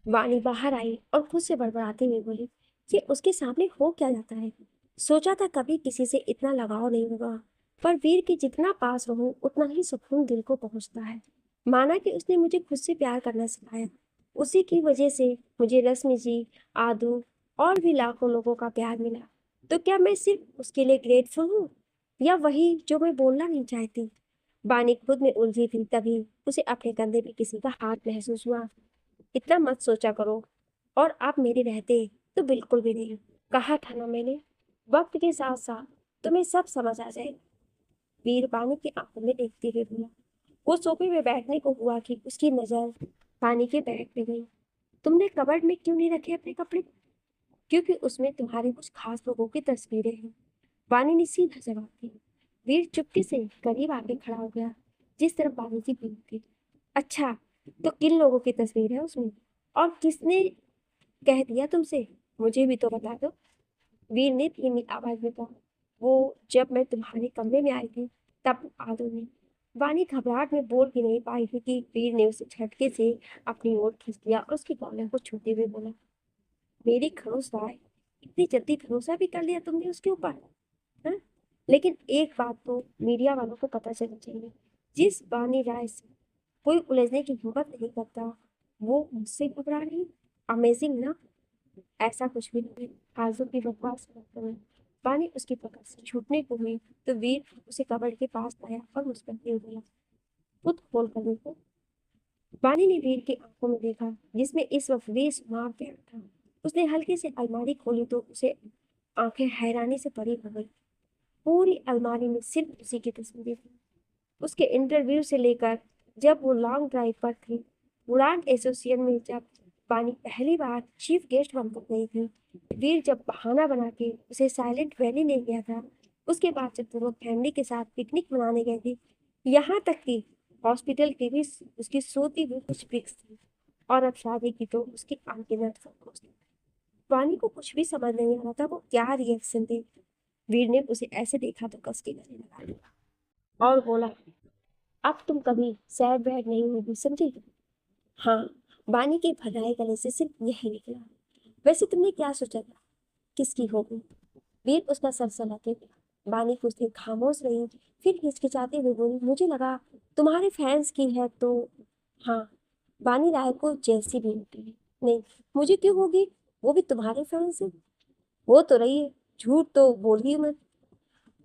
वानी बाहर आई और खुद से बड़बड़ाते हुए बोली कि उसके सामने हो क्या जाता है। सोचा था कभी किसी से इतना लगाव नहीं होगा, पर वीर के जितना पास रहूं उतना ही सुकून दिल को पहुंचता है। माना कि उसने मुझे खुद से प्यार करना सिखाया। उसी की वजह से मुझे रश्मि जी, आदू और भी लाखों लोगों का प्यार मिला। तो क्या मैं सिर्फ उसके लिए ग्रेटफुल हूँ, या वही जो मैं बोलना नहीं चाहती? बानी खुद में उलझी थी, तभी उसे अपने कंधे पे किसी का हाथ महसूस हुआ। इतना मत सोचा करो, और आप मेरे रहते तो बिल्कुल भी नहीं। कहा था ना मैंने, वक्त के साथ साथ तुम्हें सब समझ आ जाए। वीर बानी की आंखों में देखते हुए बोला। वो सोफे में बैठने को हुआ कि उसकी नजर पानी के बैग पे गई। तुमने कबर्ड में क्यों नहीं रखे अपने कपड़े? क्योंकि उसमें तुम्हारे कुछ खास लोगों की तस्वीरें हैं, वानी ने सीधा जवाब दिया। वीर चुपके से करीब आके खड़ा हो गया, जिस तरफ वानी की भीड़ थी। अच्छा, तो किन लोगों की तस्वीर है उसमें, और किसने कह दिया तुमसे? मुझे भी तो बता दो। वीर ने धीमी आवाज में कहा। वो जब मैं तुम्हारे कमरे में आई थी तब आदू ने। वानी घबराहट में बोल भी नहीं पाई थी कि वीर ने उसे झटके से अपनी ओर खींच लिया और उसकी कॉलर को छूते हुए बोला, मेरी खड़ूस राय, इतनी जल्दी भरोसा भी कर लिया तुमने उसके ऊपर? हाँ? लेकिन एक बात तो मीडिया वालों को पता चलनी चाहिए, जिस वानी राय से कोई उलझने की हिम्मत नहीं करता, वो मुझसे घबरा रही। अमेजिंग ना? ऐसा कुछ भी नहीं। फालतू की बकवास मत करो। पानी उसकी पकड़ से छूटने को हुई तो वीर उसे कबर्ड के पास लाया और मुस्कुराते हुए बोला, खुद खोल कर देखो। वानी ने वीर की आंखों में देखा, जिसमें इस वक्त बेशुमार प्यार था। उसने हल्के से अलमारी खोली तो उसे आंखें हैरानी से पड़ी हो गई। पूरी अलमारी में सिर्फ उसी की तस्वीरें थी। उसके इंटरव्यू से लेकर जब वो लॉन्ग ड्राइव पर थी, उड़ान एसोसिएशन में जब वानी पहली बार चीफ गेस्ट बनकर गई थी, वीर जब बहाना बना के उसे साइलेंट वैली ले गया था, उसके बाद जब दोनों फैमिली के साथ पिकनिक मनाने गए थे, यहाँ तक कि हॉस्पिटल की भी उसकी सोती हुई कुछ पिक्स थी। और अब शादी की तो उसकी अनगिनत फोटोज थी। वानी को कुछ भी समझ नहीं आ रहा था वो क्या रिएक्शन दे। वीर ने उसे ऐसे देखा तो कस के गले लगा लिया और बोला, अब तुम कभी सैड बैड नहीं होगी, समझी? हाँ, बानी के भराए गले से सिर्फ यही निकला। वैसे तुमने क्या सोचा था, किसकी होगी? वीर उसका सर सहलाते गया। बानी कुछ देर खामोश रही, फिर हिचकिचाते हुए बोली, मुझे लगा तुम्हारे फैंस की है तो। हाँ, बानी राय को जैसी भी होती है। नहीं, मुझे क्यों होगी, वो भी तुम्हारे फैंस है। वो तो रही है, झूठ तो बोल ही मत।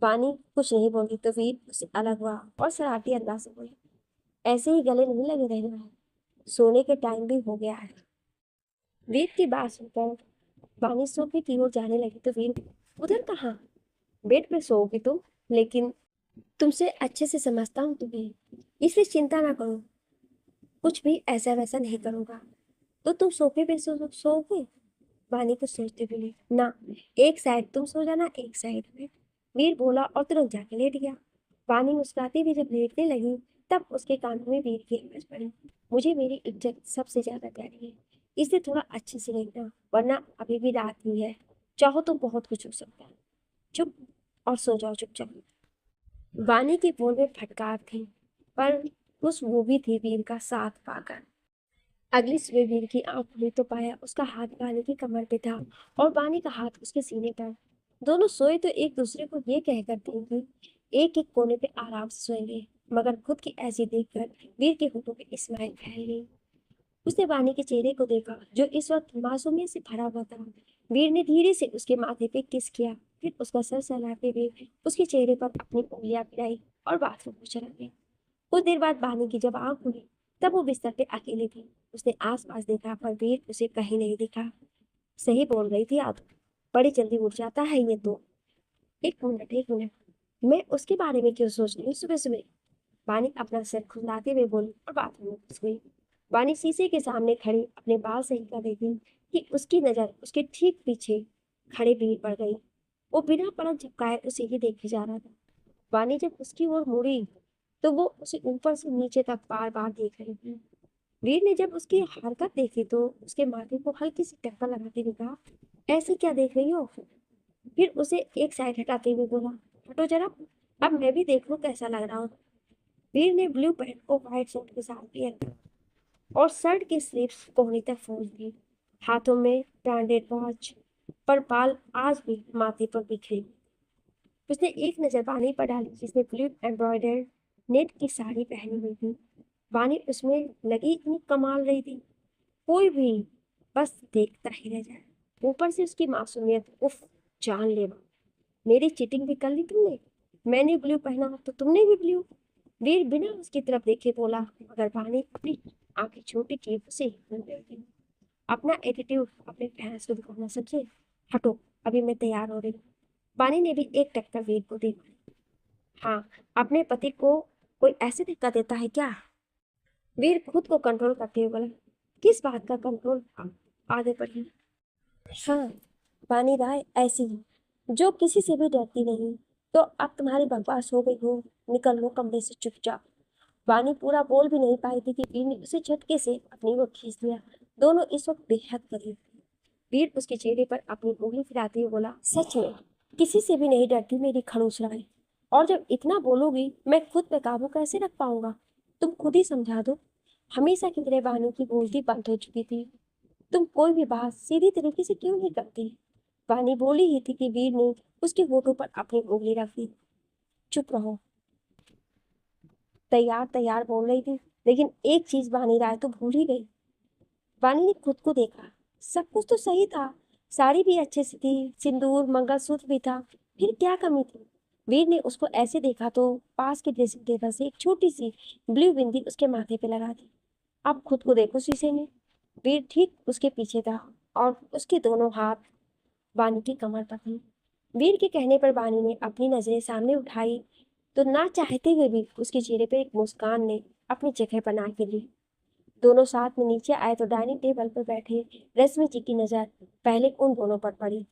बानी कुछ नहीं बोली तो वीर उससे अलग हुआ और सराहती अंदाज से बोला, ऐसे ही गले नहीं लगे रहना है, सोने के टाइम भी हो गया है। वीर की बात सुनकर बानी सोफे की ओर जाने लगी तो वीर, उधर कहाँ, बेड पे सोओगे तुम, लेकिन तुमसे अच्छे से समझता हूँ तुम्हें, इसलिए चिंता ना करो, कुछ भी ऐसा वैसा नहीं करूँगा। तो तुम सोफे पे सोओगे? वानी को सोचते हुए, ना, एक साइड तुम सो जाना, एक साइड में। वीर बोला और तुरंत जाके लेट गया। वानी मुस्कुराती भी जब लेटने लगी तब उसके कानों में वीर की आवाज पड़ी, मुझे मेरी इज्जत सबसे ज्यादा प्यारी है, इसलिए थोड़ा अच्छे से लेटना, वरना अभी भी रात ही है, चाहो तो बहुत कुछ हो सकता है। चुप, और सो जाओ चुपचाप। वानी की बोल में फटकार थी, पर उस वो भी थी वीर का साथ पाकर। अगली सुबह वीर की आंख खुली तो पाया उसका हाथ बानी की कमर पे था और बानी का हाथ उसके सीने पर। दोनों सोए तो एक दूसरे को ये कहकर थे कि एक एक कोने पे आराम से सोएंगे, मगर खुद की ऐसी देखकर वीर के होठों पे स्माइल फैल गई। उसने बानी के चेहरे को देखा जो इस वक्त मासूमियत से भरा हुआ था। वीर ने धीरे से उसके माथे पे किस किया, फिर उसका सर सहलाते हुए उसके चेहरे पर अपनी उंगलियां फिराई और बाथरूम में चला गया। कुछ देर बाद बानी की जब आंख खुली तब वो बिस्तर पे अकेली थी। उसने आसपास देखा पर वीर उसे कहीं नहीं दिखा। सही बोल रही थी आदू, बड़ी जल्दी उठ जाता है ये तो। एक मिनट, एक मिनट, मैं उसके बारे में क्यों सोच रही हूँ सुबह सुबह? बानी अपना सिर खुंदाते हुए बोली और बाथरूम में घुस गई। बानी शीशे के सामने खड़ी अपने बाल सही कर रही थी कि उसकी नजर उसके ठीक पीछे खड़े वीर पर गई। वो बिना पलक झपकाए उसे ही देखे जा रहा था। बानी जब उसकी ओर मुड़ी तो वो उसे ऊपर से नीचे तक बार बार देख रही थी। वीर ने जब उसकी हरकत देखी तो उसके माथे को हल्की सी टक्कर लगाते हुए कहा, ऐसे क्या देख रही हो? फिर उसे एक साइड हटाते हुए बोला, हटो जरा, अब मैं भी देख लूं कैसा लग रहा हूँ। वीर ने ब्लू पैंट को व्हाइट शर्ट के साथ पहन और शर्ट की स्लीव्स कोहनी तक फूल दी। हाथों में ब्रांडेड वॉच, पर बाल आज भी माथे पर बिखरे। उसने एक नजर बानी पर डाली जिसने ब्लू एम्ब्रॉयडर्ड नेट की साड़ी पहनी हुई थी। बानी उसमें लगी इतनी कमाल रही थी, कोई भी बस देखता ही रह जाए। ऊपर से उसकी मासूमियत, उफ, जानलेवा। मेरी चीटिंग भी कर ली तुमने? मैंने ब्लू पहना तो तुमने भी ब्लू? वीर बिना उसकी तरफ देखे बोला, मगर बानी अपनी आंखें छोटी की उसे ही घूर रही थी। अपना एटीट्यूड अपने फैंस को दिखाना समझे, हटो, अभी मैं तैयार हो रही हूँ। बानी ने भी एक टक्कर वीर को दी। हाँ, अपने पति को कोई ऐसे धक्का देता है क्या? वीर खुद को कंट्रोल करते हुए बोला, किस बात का कंट्रोल? आगे बढ़ी। हाँ, बानी राय ऐसी ही, जो किसी से भी डरती नहीं। तो अब तुम्हारी बकवास हो गई हो, निकल लो कमरे से चुपचाप। बानी पूरा बोल भी नहीं पाई थी कि वीर ने उसे झटके से अपनी ओर खींच लिया। दोनों इस वक्त बेहद करीब थे। वीर उसके चेहरे पर अपनी उंगली फिराते हुए बोला, सच में किसी से भी नहीं डरती मेरी खड़ूस राय। और जब इतना बोलोगी मैं खुद पे काबू कैसे रख पाऊंगा? तुम खुद ही समझा दो। हमेशा की तरह बानी की बोलती बंद हो चुकी थी। तुम कोई भी बात सीधी तरीके से क्यों नहीं करती? बानी बोली ही थी कि वीर ने उसके होठों पर अपनी उंगली रख दी। चुप रहो, तैयार तैयार बोल रही थी, लेकिन एक चीज बानी राय तो भूल ही गई। बानी ने खुद को देखा, सब कुछ तो सही था, साड़ी भी अच्छे से थी, सिंदूर मंगलसूत्र भी था, फिर क्या कमी थी? वीर ने उसको ऐसे देखा तो पास के ड्रेसिंग टेबल से एक छोटी सी ब्लू बिंदी उसके माथे पे लगा दी। अब खुद को देखो शीशे में। वीर ठीक उसके पीछे था और उसके दोनों हाथ बानी की कमर पर थे। वीर के कहने पर वानी ने अपनी नजरें सामने उठाई तो ना चाहते हुए भी उसके चेहरे पर एक मुस्कान ने अपनी जगह बना के ली। दोनों साथ में नीचे आए तो डाइनिंग टेबल पर बैठे रश्मि जी की नजर पहले उन दोनों पर पड़ी।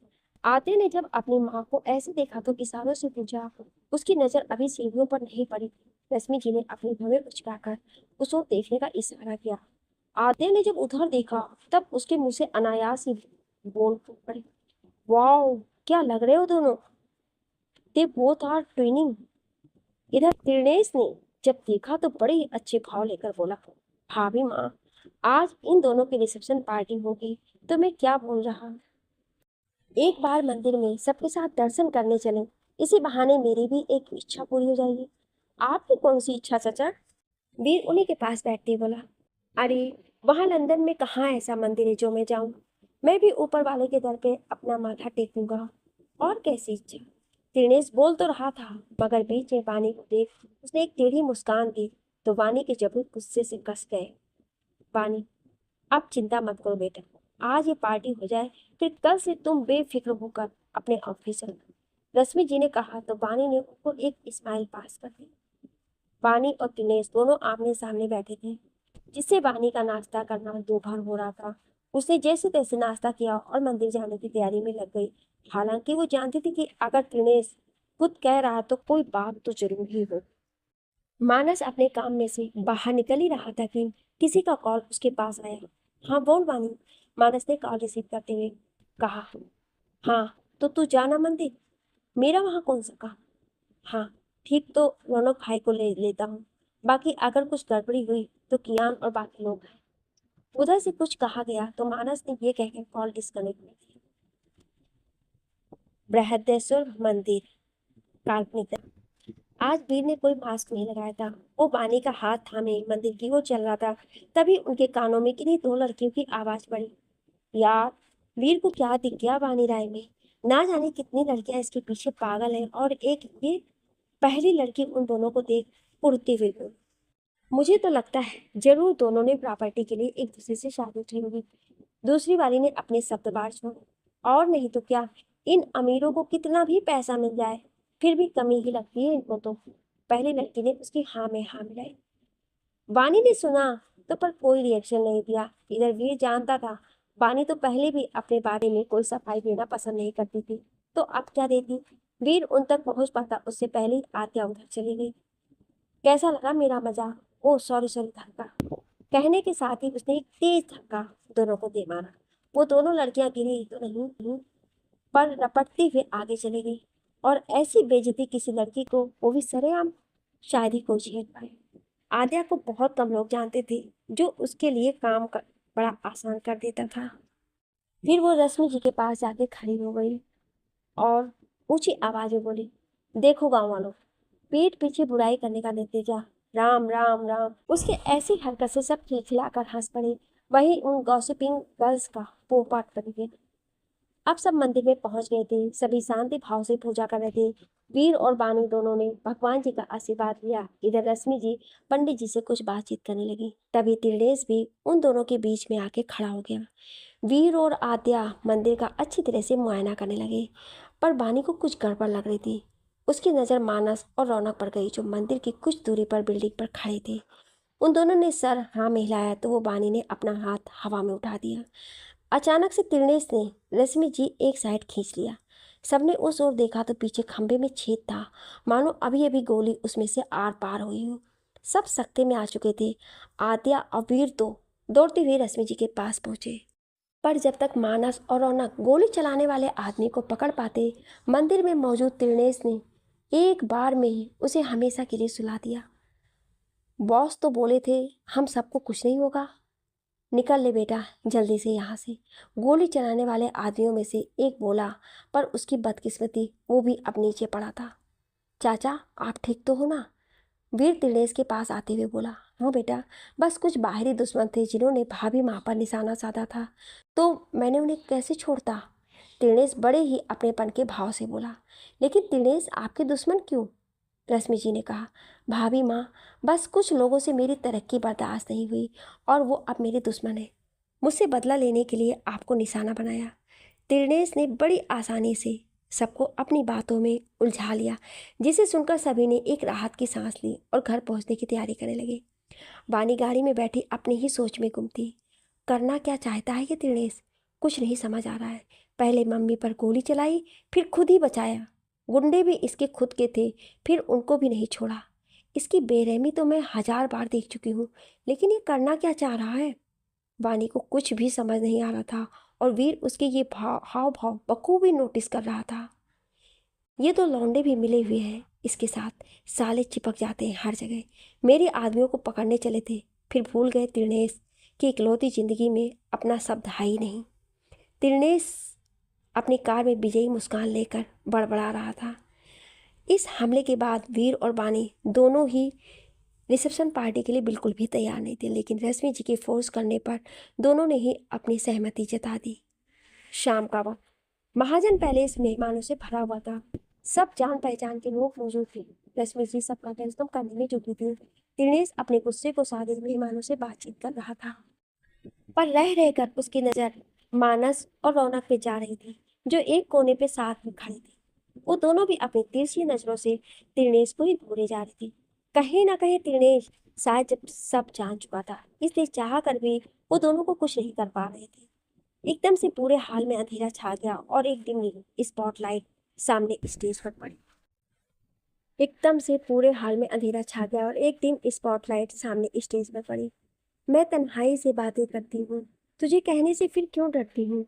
आते ने जब अपनी माँ को ऐसे देखा तो किसानों से पूछा। उसकी नजर अभी सीढ़ियों पर नहीं पड़ी। रश्मि जी ने अपनी भवें उचकाकर उसको देखने का इशारा किया। आते ने जब उधर देखा तब उसके मुंह से अनायास ही बोल फूट पड़े। वाओ, क्या लग रहे हो दोनों। They both are twinning. इधर त्रिनेश ने जब देखा तो बड़े ही अच्छे भाव लेकर बोला, भाभी माँ, आज इन दोनों की रिसेप्शन पार्टी होगी तो मैं क्या बोल रहा। एक बार मंदिर में सबके साथ दर्शन करने चले, इसी बहाने मेरी भी एक इच्छा पूरी हो जाएगी। आपकी कौन सी इच्छा चाचा। वीर उन्हीं के पास बैठते बोला, अरे वहां लंदन में कहाँ ऐसा मंदिर है जो मैं जाऊं। मैं भी ऊपर वाले के दर पे अपना माथा टेकूंगा। और कैसी इच्छा। दिनेश बोल तो रहा था मगर बीच में वानी को देख उसने एक टेढ़ी मुस्कान दी तो वानी के जबड़े गुस्से से कस गए। वानी, अब चिंता मत करो बेटा, आज ये पार्टी हो जाए फिर कल से तुम बेफिक्र होकर अपने ऑफिस चलना। रश्मि जी ने कहा तो वानी ने उनको एक स्माइल पास कर दी। वानी और दिनेश दोनों आमने सामने बैठे थे, जिससे वानी का नाश्ता करना दोपहर हो रहा था। उसने जैसे तैसे नाश्ता किया और मंदिर जाने की तैयारी में लग गई। हालांकि वो जानती थी कि अगर दिनेश खुद कह रहा तो कोई बात तो जरूर ही हो। मानस अपने काम में से बाहर निकल ही रहा था कि किसी का कॉल उसके पास आया। हाँ बोल वानी। मानस ने कॉल रिसीव करते हुए कहा। हाँ तो तू जाना मंदिर, मेरा वहाँ कौन सा काम। हाँ ठीक, तो रौनक भाई को ले लेता हूँ, बाकी अगर कुछ गड़बड़ी हुई तो कियान और बाकी लोग हैं। उधर से कुछ कहा गया तो मानस ने ये कहकर कॉल डिस्कनेक्ट कर दी। बृहदेश्वर मंदिर, काल्पनिक। आज वीर ने कोई मास्क नहीं लगाया था। वो वानी का हाथ थामे मंदिर की ओर चल रहा था। तभी उनके कानों में किन्हीं दो लड़कियों की आवाज पड़ी। यार, वीर को क्या दिख गया वानी राय में। ना जाने कितनी लड़कियां इसके पीछे पागल हैं और एक ये पहली लड़की उन दोनों को देख उड़ती हुई बोली, मुझे तो लगता है जरूर दोनों ने प्रॉपर्टी के लिए एक दूसरे से शादी की होगी। दूसरी वाली ने अपने शब्द बार छोड़े। और नहीं तो क्या, इन अमीरों को कितना भी पैसा मिल जाए फिर भी कमी ही लगती है इनको तो। पहली लड़की ने उसकी हाँ में हाँ मिलाई। वानी ने सुना तो पर कोई रिएक्शन नहीं दिया। इधर वीर जानता था वानी तो पहले भी अपने बारे में कोई सफाई देना पसंद नहीं करती थी, तो अब क्या देती। वीर उन तक पहुंच पाता उससे पहले ही आत्या उधर चली गई। कैसा लगा मेरा मजाक। ओ सॉरी सॉरी, धक्का। कहने के साथ ही उसने एक तेज धक्का दोनों को दे मारा। वो दोनों लड़कियां गिरी तो नहीं पर रपटती हुए आगे चली गई। और ऐसी बेइज्जती किसी लड़की को, वो भी सरेआम, शायद ही कोई झेल पाए। आद्या को बहुत कम लोग जानते थे जो उसके लिए बड़ा आसान कर देता था। फिर वो रश्मि जी के पास जाके खड़ी हो गई और ऊंची आवाज में बोली, देखो गांव वालों, पीठ पीछे बुराई करने का नतीजा राम राम राम। उसके ऐसी हरकत से सब खिलखिलाकर हंस पड़े। वही उन गॉसिपिंग गर्ल्स का पोपट बन गया। अब सब मंदिर में पहुंच गए थे। सभी शांति भाव से पूजा कर रहे थे। वीर और बानू दोनों ने भगवान जी का आशीर्वाद लिया। इधर रश्मि जी पंडित जी से कुछ बातचीत करने लगी। तभी त्रिनेश भी उन दोनों के बीच में आके खड़ा हो गया। वीर और आद्या मंदिर का अच्छी तरह से मुआयना करने लगे, पर बानी को कुछ गड़बड़ लग रही थी। उसकी नज़र मानस और रौनक पर गई जो मंदिर की कुछ दूरी पर बिल्डिंग पर खड़े थे। उन दोनों ने सर हाँ में हिलाया तो वो बानी ने अपना हाथ हवा में उठा दिया। अचानक से त्रिनेश ने रश्मि जी एक साइड खींच लिया। सबने उस ओर देखा तो पीछे खंबे में छेद था, मानो अभी अभी गोली उसमें से आर पार हुई हो। सब सकते में आ चुके थे। आद्या और वीर तो दौड़ते हुए रश्मि जी के पास पहुंचे, पर जब तक मानस और रौनक गोली चलाने वाले आदमी को पकड़ पाते, मंदिर में मौजूद त्रिनेश ने एक बार में ही उसे हमेशा के लिए सुला दिया। बॉस तो बोले थे हम सबको कुछ नहीं होगा, निकल ले बेटा जल्दी से यहाँ से। गोली चलाने वाले आदमियों में से एक बोला, पर उसकी बदकिस्मती वो भी अब नीचे पड़ा था। चाचा आप ठीक तो हो ना। वीर त्रिनेश के पास आते हुए बोला, हाँ बेटा, बस कुछ बाहरी दुश्मन थे जिन्होंने भाभी माँ पर निशाना साधा था, तो मैंने उन्हें कैसे छोड़ता। त्रिनेश बड़े ही अपनेपन के भाव से बोला। लेकिन त्रिनेश आपके दुश्मन क्यों। रश्मि जी ने कहा, भाभी माँ, बस कुछ लोगों से मेरी तरक्की बर्दाश्त नहीं हुई और वो अब मेरे दुश्मन है। मुझसे बदला लेने के लिए आपको निशाना बनाया। त्रिनेश ने बड़ी आसानी से सबको अपनी बातों में उलझा लिया, जिसे सुनकर सभी ने एक राहत की सांस ली और घर पहुंचने की तैयारी करने लगे। बानी गाड़ी में बैठी अपनी ही सोच में गुम थी। करना क्या चाहता है ये त्रिनेश, कुछ नहीं समझ आ रहा है। पहले मम्मी पर गोली चलाई, फिर खुद ही बचाया। गुंडे भी इसके खुद के थे, फिर उनको भी नहीं छोड़ा। इसकी बेरहमी तो मैं 1000 बार देख चुकी हूँ, लेकिन ये करना क्या चाह रहा है? वानी को कुछ भी समझ नहीं आ रहा था और वीर उसके ये हाव भाव बखूबी नोटिस कर रहा था। ये तो लौंडे भी मिले हुए हैं इसके साथ, साले चिपक जाते हैं हर जगह। मेरे आदमियों को पकड़ने चले थे, फिर भूल गए त्रिनेश की इकलौती जिंदगी में अपना शब्द है ही नहीं। त्रिनेश अपनी कार में विजयी मुस्कान लेकर बड़बड़ा रहा था। इस हमले के बाद वीर और बानी दोनों ही रिसेप्शन पार्टी के लिए बिल्कुल भी तैयार नहीं थे, लेकिन रश्मि जी के फोर्स करने पर दोनों ने ही अपनी सहमति जता दी। शाम का वक्त महाजन पैलेस मेहमानों से भरा हुआ था। सब जान पहचान के लोग मौजूद थे। रश्मि जी सबका वेलकम करने में जुटी थी। दिनेश अपने गुस्से को साधे मेहमानों से बातचीत कर रहा था, पर रह रहकर उसकी नजर मानस और रौनक पे जा रही थी, जो एक कोने पे साथ में खड़े थे। वो दोनों भी अपनी तिरछी नजरों से त्रिनेश को ही घूरे जा रही थी। कहीं ना कहीं त्रिनेश शायद जब सब जान चुका था, इसलिए चाह कर भी वो दोनों को कुछ नहीं कर पा रहे थे। एकदम से पूरे हाल में अंधेरा छा गया और एक डिम स्पॉटलाइट सामने स्टेज पर पड़ी। एकदम से पूरे हाल में अंधेरा छा गया और एक डिम स्पॉटलाइट सामने स्टेज पर पड़ी। मैं तन्हाई से बातें करती हूँ, तुझे कहने से फिर क्यों डरती हूँ?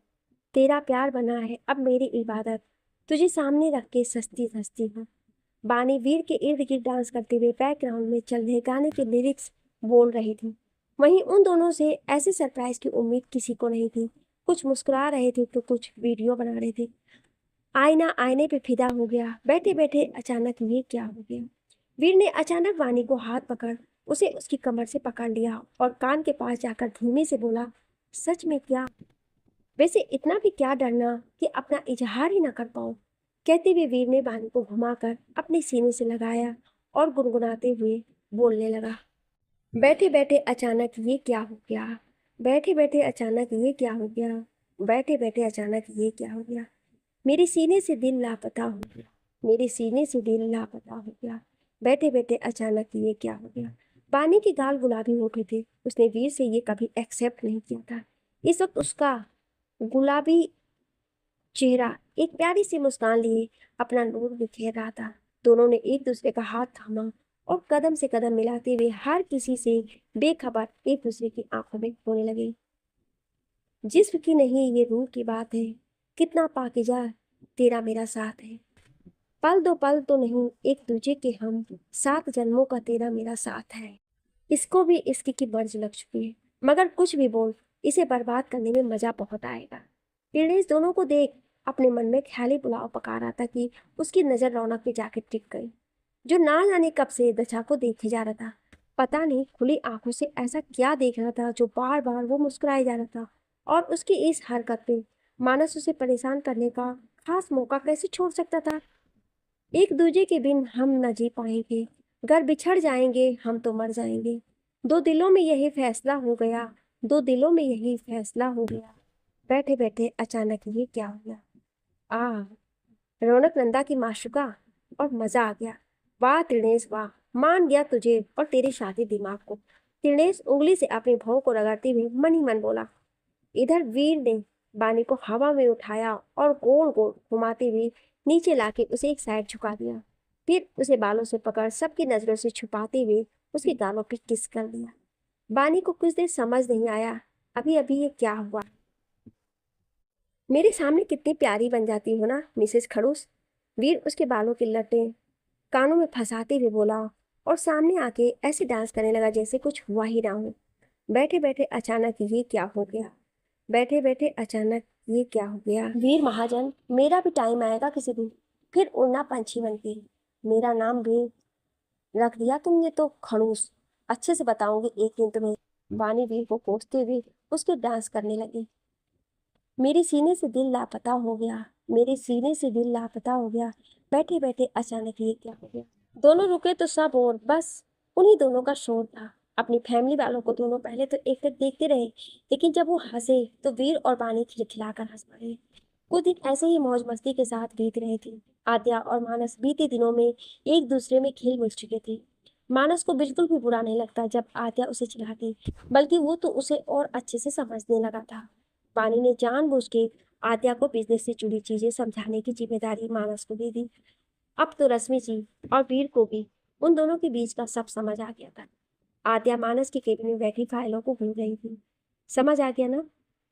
तेरा प्यार बना है अब मेरी इबादत, तुझे सामने रख के सस्ती सस्ती हूँ। बानी वीर के इर्द गिर्द डांस करते हुए बैकग्राउंड में चल रहे गाने के लिरिक्स बोल रही थी। वहीं उन दोनों से ऐसे सरप्राइज की उम्मीद किसी को नहीं थी। कुछ मुस्कुरा रहे थे तो कुछ वीडियो बना रहे थे। आईना आईने पे फिदा हो गया। बैठे बैठे अचानक ये क्या हो गया? वीर ने अचानक वानी को हाथ पकड़ उसे उसकी कमर से पकड़ लिया और कान के पास जाकर धीमे से बोला, सच में क्या? वैसे इतना भी क्या डरना कि अपना इजहार ही ना कर पाऊं? कहते हुए वीर ने वानी को घुमाकर अपने सीने से लगाया और गुनगुनाते हुए बोलने लगा, बैठे बैठे अचानक ये क्या हो गया? बैठे बैठे अचानक ये क्या हो गया? बैठे बैठे अचानक ये क्या हो गया? मेरे सीने से दिल लापता हो गया। मेरे सीने से दिल लापता हो गया। बैठे बैठे अचानक ये क्या हो गया? पानी के गाल गुलाबी हो गए थे। उसने वीर से ये कभी एक्सेप्ट नहीं किया था। इस वक्त उसका गुलाबी चेहरा एक प्यारी सी मुस्कान लिए अपना नूर बिखेर रहा था। दोनों ने एक दूसरे का हाथ थामा और कदम से कदम मिलाते हुए हर किसी से बेखबर एक दूसरे की आंखों में होने लगे। जिस्म की नहीं ये रूह की बात है, कितना पाकीज़ा तेरा मेरा साथ है। पल दो पल तो नहीं एक दूजे के हम, 7 जन्मों का तेरा मेरा साथ है। इसको भी इसकी की मर्ज लग चुकी है, मगर कुछ भी बोल, इसे बर्बाद करने में मजा बहुत आएगा। इस दोनों को देख अपने मन में ख्याली पुलाव पका रहा था कि उसकी नजर रौनक पे जाके टिक गई, जो ना जाने कब से दशा को देखे जा रहा था। पता नहीं खुली आंखों से ऐसा क्या देख रहा था जो बार बार वो मुस्कुराए जा रहा था, और उसकी इस हरकत पे मानस उसे परेशान करने का खास मौका कैसे छोड़ सकता था। एक दूजे के बिन हम न जी पाएंगे, घर बिछड़ जाएंगे, हम तो मर जाएंगे। दो दिलों में यही फैसला हो गया, दो दिलों में यही फैसला हो गया। बैठे बैठे अचानक ये क्या हो गया? आ रौनक नंदा की माशुका, और मजा आ गया। वाह त्रिनेश वाह, मान गया तुझे और तेरी शादी दिमाग को। त्रिनेश उंगली से अपने भौं को रगड़ते हुए मन ही मन बोला। इधर वीर ने बानी को हवा में उठाया और गोल गोल घुमाते हुए नीचे लाके उसे एक साइड झुका दिया। फिर उसे बालों से पकड़ सबकी नजरों से छुपाते हुए उसके गालों पे किस कर दिया। बानी को कुछ देर समझ नहीं आया, अभी अभी ये क्या हुआ? मेरे सामने कितनी प्यारी बन जाती हो ना मिसेस खड़ूस। वीर उसके बालों की लटें कानों में फंसाते हुए बोला और सामने आके ऐसे डांस करने लगा जैसे कुछ हुआ ही ना हो। बैठे बैठे अचानक ये क्या हो गया? बैठे बैठे अचानक ये क्या हो गया? वीर महाजन, मेरा भी टाइम आएगा किसी दिन, फिर उड़ना पंछी बन के। मेरा नाम भी रख दिया तुमने तो खड़ूस, अच्छे से बताऊंगी एक दिन तुम्हें। वानी वीर को कोसते हुए उसके डांस करने लगी। मेरे सीने से दिल लापता हो गया, मेरे सीने से दिल लापता हो गया। बैठे बैठे अचानक ये क्या हो गया? दोनों रुके तो सब और बस उन्हीं दोनों का शोर था। अपनी फैमिली वालों को दोनों पहले तो एक टक देखते रहे, लेकिन जब वो हंसे तो वीर और बानी खिलखिलाकर हंस पड़े। कुछ दिन ऐसे ही मौज मस्ती के साथ बीत रहे थे। आद्या और मानस बीते दिनों में एक दूसरे में खिल मिल चुके थे। मानस को बिल्कुल भी बुरा नहीं लगता जब आद्या उसे चिढ़ाती, बल्कि वो तो उसे और अच्छे से समझने लगा था। पानी ने जानबूझ के आद्या को बिजनेस से जुड़ी चीजें समझाने की जिम्मेदारी मानस को दे दी। अब तो रश्मि जी और वीर को भी उन दोनों के बीच का सब समझ आ गया था। आद्या मानस के केबिन में बैठी फाइलों को भूल रही थी। समझ आ गया ना?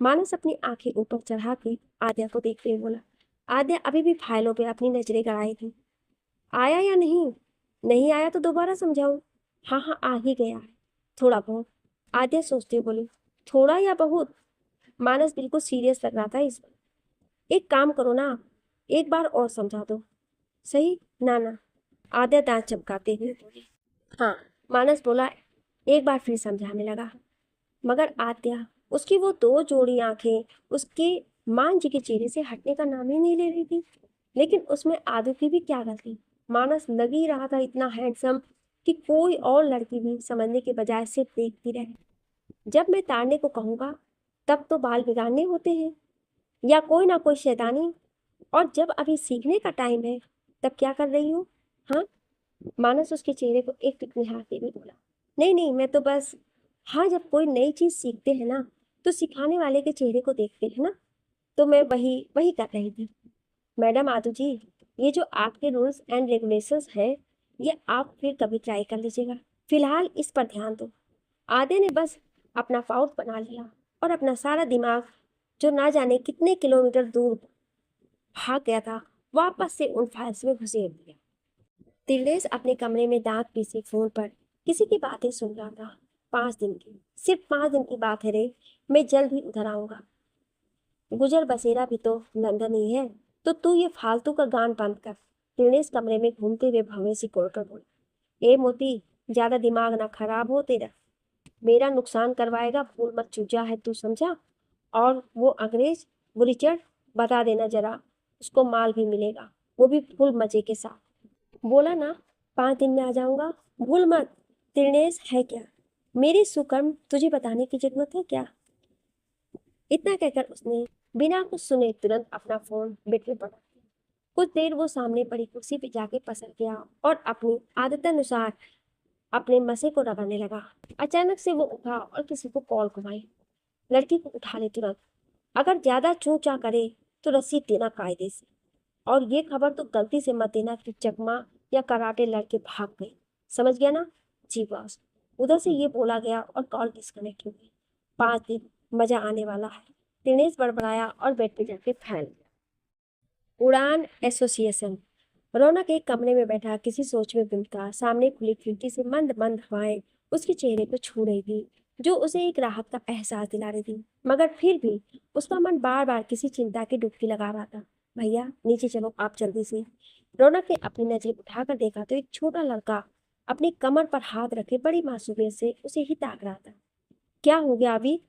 मानस अपनी आंखें ऊपर चढ़ा के आद्या को देखते हुए बोला। आद्या अभी भी फाइलों पे अपनी नजरें गड़ाई थी। आया या नहीं? नहीं आया तो दोबारा समझाऊं? हाँ हाँ, आ ही गया है। थोड़ा बहुत, आद्या सोचते हुए बोली। थोड़ा या बहुत? मानस बिल्कुल सीरियस लग रहा था इस पर। एक काम करो ना, एक बार और समझा दो। सही ना ना, आद्या दांत चमकाते हुए बोली। हाँ, मानस बोला। एक बार फिर समझाने लगा। मगर आद्या, उसकी वो दो जोड़ी आंखें उसके मान जी के चेहरे से हटने का नाम ही नहीं ले रही थी। लेकिन उसमें आदू की भी क्या गलती? मानस लग ही रहा था इतना हैंडसम कि कोई और लड़की भी समझने के बजाय सिर्फ देखती रहे। जब मैं ताड़ने को कहूंगा तब तो बाल बिगाड़ने होते हैं या कोई ना कोई शैतानी, और जब अभी सीखने का टाइम है तब क्या कर रही हो? हाँ, मानस उसके चेहरे को एक टक निहारते हुए बोला। नहीं नहीं, मैं तो बस। हाँ, जब कोई नई चीज सीखते हैं ना तो सिखाने वाले के चेहरे को देखते हैं ना। तो मैं वही वही कर रही थी। मैडम आदू जी, ये जो आपके रूल्स एंड रेगुलेशंस हैं, ये आप फिर कभी ट्राई कर लीजिएगा। फिलहाल इस पर ध्यान दो। आधे ने बस अपना फाउट बना लिया और अपना सारा दिमाग, जो ना जाने कितने किलोमीटर दूर भाग गया था, वापस से उन फाइल्स में घुसेड़ दिया। तिरलेस अपने कमरे में दांत पीसे फोन पर किसी की बातें सुन रहा था। 5 दिन की, सिर्फ 5 दिन की बात है रे। मैं जल्द ही उधर आऊंगा। गुजर बसेरा भी तो लंदन ही है। तो तू ये फालतू का गान बंद कर। तिरलेस कमरे में घूमते हुए भवेशी कोड़कर बोला। ए मोती, ज्यादा दिमाग ना खराब हो तेरा। मेरा नुकसान करवाएगा, भूल मत चूजा है तू, समझा? और वो अंग्रेज, वो रिचर्ड, बता देना जरा। उसको माल भी मिलेगा, वो भी फुल मजे के साथ। बोला ना, 5 दिन में आ जाऊंगा, भूल मत। त्रिनेश है क्या? मेरी सुकर्म तुझे बताने की जरूरत है क्या? इतना कहकर उसने बिना कुछ सुने तुरंत अपना फोन बेड पे पड़ा। कुछ देर वो सामने पड़ी कुर्सी पे जाके पसर गया और अपनी आदतानुसार अपने मसे को रगड़ने लगा। अचानक से वो उठा और किसी को कॉल घुमाई। लड़की को उठा ले तुरंत। अगर ज्यादा चूं चा करे तो रसीद देना कायदे से। और ये खबर तो गलती से मत देना कि चकमा या कराटे लड़के भाग गए। समझ गया ना? जी बॉस। उधर से ये बोला गया और कॉल डिस्कनेक्ट हो गई। 5 दिन, मजा आने वाला है। दिनेश बड़बड़ाया और बेड पे जाके फैल गया। उड़ान एसोसिएशन। रौनक एक कमरे में बैठा किसी सोच में गुम था। सामने खुली खिड़की से मंद मंद हवाएं उसके चेहरे को छू रही थी, जो उसे एक राहत का एहसास दिला रही थी। मगर फिर भी उसका मन बार बार किसी चिंता की डुबकी लगा रहा था। भैया नीचे चलो आप जल्दी से। रौनक ने अपनी नजर उठाकर देखा तो एक छोटा लड़का अपनी कमर पर हाथ रखे बड़ी मासूमियत से उसे ही ताक रहा था। क्या हो गया अभी?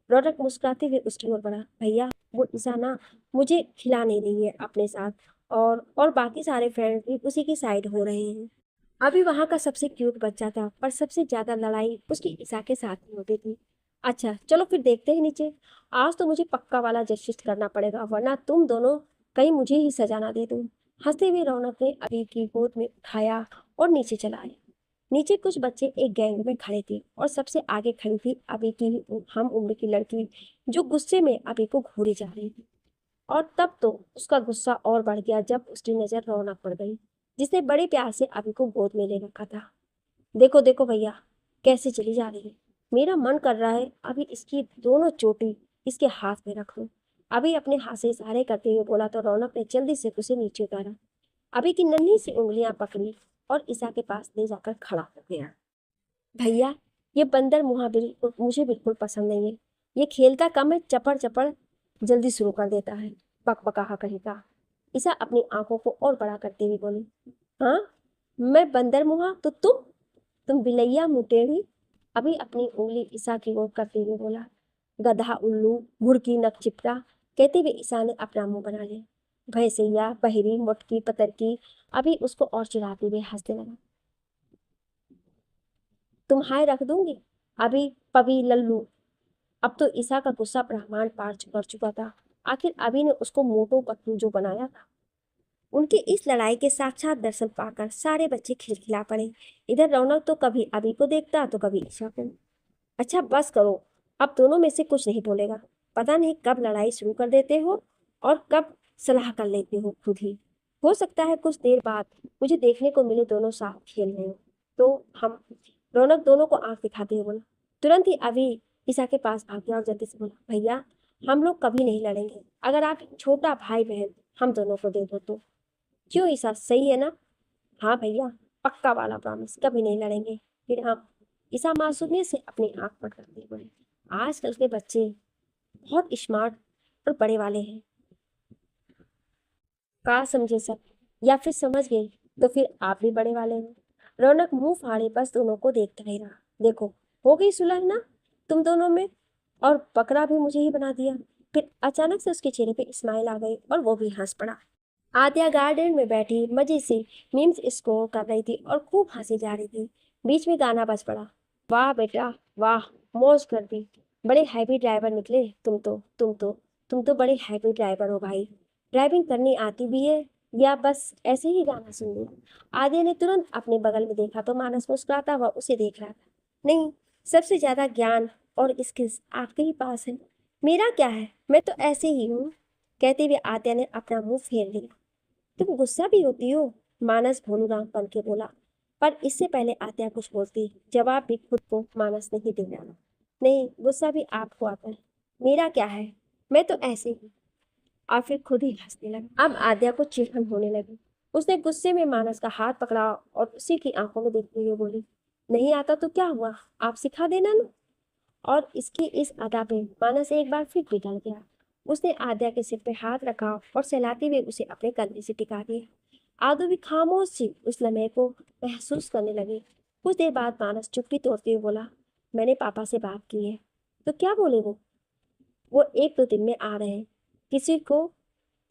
रौनक मुस्कुराते हुए उसकी ओर बढ़ा। भैया, वो ईसा ना मुझे खिला नहीं रही है अपने साथ, और बाकी सारे फ्रेंड्स भी उसी की साइड हो रहे हैं। अभी वहां का सबसे क्यूट बच्चा था, पर सबसे ज्यादा लड़ाई उसकी ईसा के साथ ही होती थी। अच्छा चलो फिर देखते हैं नीचे। आज तो मुझे पक्का वाला जस्टिस करना पड़ेगा, वरना तुम दोनों कहीं मुझे ही सजा ना दे दूं। हंसते हुए रौनक ने अभी की गोद में उठाया और नीचे चला आया। नीचे कुछ बच्चे एक गैंग में खड़े थे और सबसे आगे खड़ी थी अभी की हम उम्र की लड़की, जो गुस्से में अभी को घूरी जा रही थी। और तब तो उसका गुस्सा और बढ़ गया जब उसकी नजर रौनक पड़ गई, जिसने बड़े प्यार से अभी को गोद में ले रखा था। देखो देखो भैया, कैसे चली जा रही है। मेरा मन कर रहा है अभी इसकी दोनों चोटी इसके हाथ में रख लूं। अभी अपने हाथ से इशारे करते हुए बोला तो रौनक ने जल्दी से उसे नीचे उतारा। अभी की नन्ही सी उंगलियां पकड़ी और ईसा के पास ले जाकर खड़ा हो गया। भैया, ये बंदर मुहा बिल्कुल मुझे बिल्कुल पसंद नहीं है। ये खेलता कम है, चपड़ चपड़ जल्दी शुरू कर देता है। बकबकाहा कहेगा। ईसा अपनी आंखों को और बड़ा करते हुए बोली। हाँ, मैं बंदर मुहा तो तुम बिलैया मुटेड़ी। अभी अपनी उंगली ईसा की ओर करते हुए बोला। गधा उल्लू, मुर्गी नक चिपटा, कहते हुए ईसा ने अपना मुंह बना लिया। भैंसैया, बहरी, मोटकी, पतरकी। अभी उसको और चिढ़ाते हुए हंसने लगा। तुम्हारे रख दूंगी। अभी पवी लल्लू। अब तो ईसा का गुस्सा ब्रह्मांड पार कर चुका था। आखिर अभी ने उसको मोटू पतलू जो बनाया था। उनकी इस लड़ाई के साक्षात दर्शन पाकर सारे बच्चे खिलखिला पड़े। इधर रौनक तो कभी अभी को देखता तो कभी ईशा को। अच्छा बस करो, अब दोनों में से कुछ नहीं बोलेगा। पता नहीं कब लड़ाई शुरू कर देते हो और कब सलाह कर लेते हो खुद ही। हो सकता है कुछ देर बाद मुझे देखने को मिले दोनों साथ खेल रहे हो तो हम। रौनक दोनों को आंख दिखाते हुए बोला। तुरंत ही अभी ईशा के पास भाग गया और जल्दी से बोला, भैया हम लोग कभी नहीं लड़ेंगे, अगर आप छोटा भाई बहन हम दोनों को दे दो तो। क्यों ईशा, सही है ना? हाँ भैया, पक्का वाला प्रॉमिस, कभी नहीं लड़ेंगे। फिर हम। ईशा मासूमियत से अपनी आंख बंद करते बोले, आजकल के बच्चे बहुत स्मार्ट और बड़े वाले हैं। का समझे सब, या फिर समझ गए तो फिर आप भी बड़े वाले हैं। रौनक मुंह फाड़े बस दोनों को देखता ही रहा। देखो, हो गई सुलह ना तुम दोनों में, और बकरा भी मुझे ही बना दिया। फिर अचानक से उसके चेहरे पे स्माइल आ गई और वो भी हंस पड़ा। आद्या गार्डन में बैठी मजे से मीम्स स्कोर कर रही थी और खूब हंसी जा रही थी। बीच में गाना बज पड़ा। वाह बेटा वाह, मौज कर दी। बड़े हैवी ड्राइवर निकले तुम तो बड़े हैवी ड्राइवर हो भाई। ड्राइविंग करनी आती भी है या बस ऐसे ही गाना सुन लो? आद्या ने तुरंत अपने बगल में देखा तो मानस मुस्कुराता हुआ उसे देख रहा था। नहीं, सबसे ज्यादा ज्ञान और स्किल्स आपके ही पास है, मेरा क्या है, मैं तो ऐसे ही हूँ। कहते हुए आद्या ने अपना मुंह फेर लिया। तुम गुस्सा भी होती हो? मानस भोलूराम बन के बोला। पर इससे पहले आत्या कुछ बोलती, जवाब भी खुद को मानस नहीं दे रहा। नहीं, गुस्सा भी आपको आता है, मेरा क्या है, मैं तो ऐसे ही। और फिर खुद ही हंसने लगा। अब आद्या को चिढ़न होने लगी। उसने गुस्से में मानस का हाथ पकड़ा और उसी की आंखों में देखते हुए बोली, नहीं आता तो क्या हुआ, आप सिखा देना ना। और इसकी इस अदा पे मानस एक बार फिर पिघल गया। उसने आद्या के सिर पे हाथ रखा और सहलाते हुए उसे अपने कंधे से टिका दिया। आदू भी खामोश सी उस लम्हे को महसूस करने लगी। कुछ देर बाद मानस चुप्पी तोड़ते हुए बोला, मैंने पापा से बात की है। तो क्या बोले वो 1-2 दिन में आ रहे हैं किसी को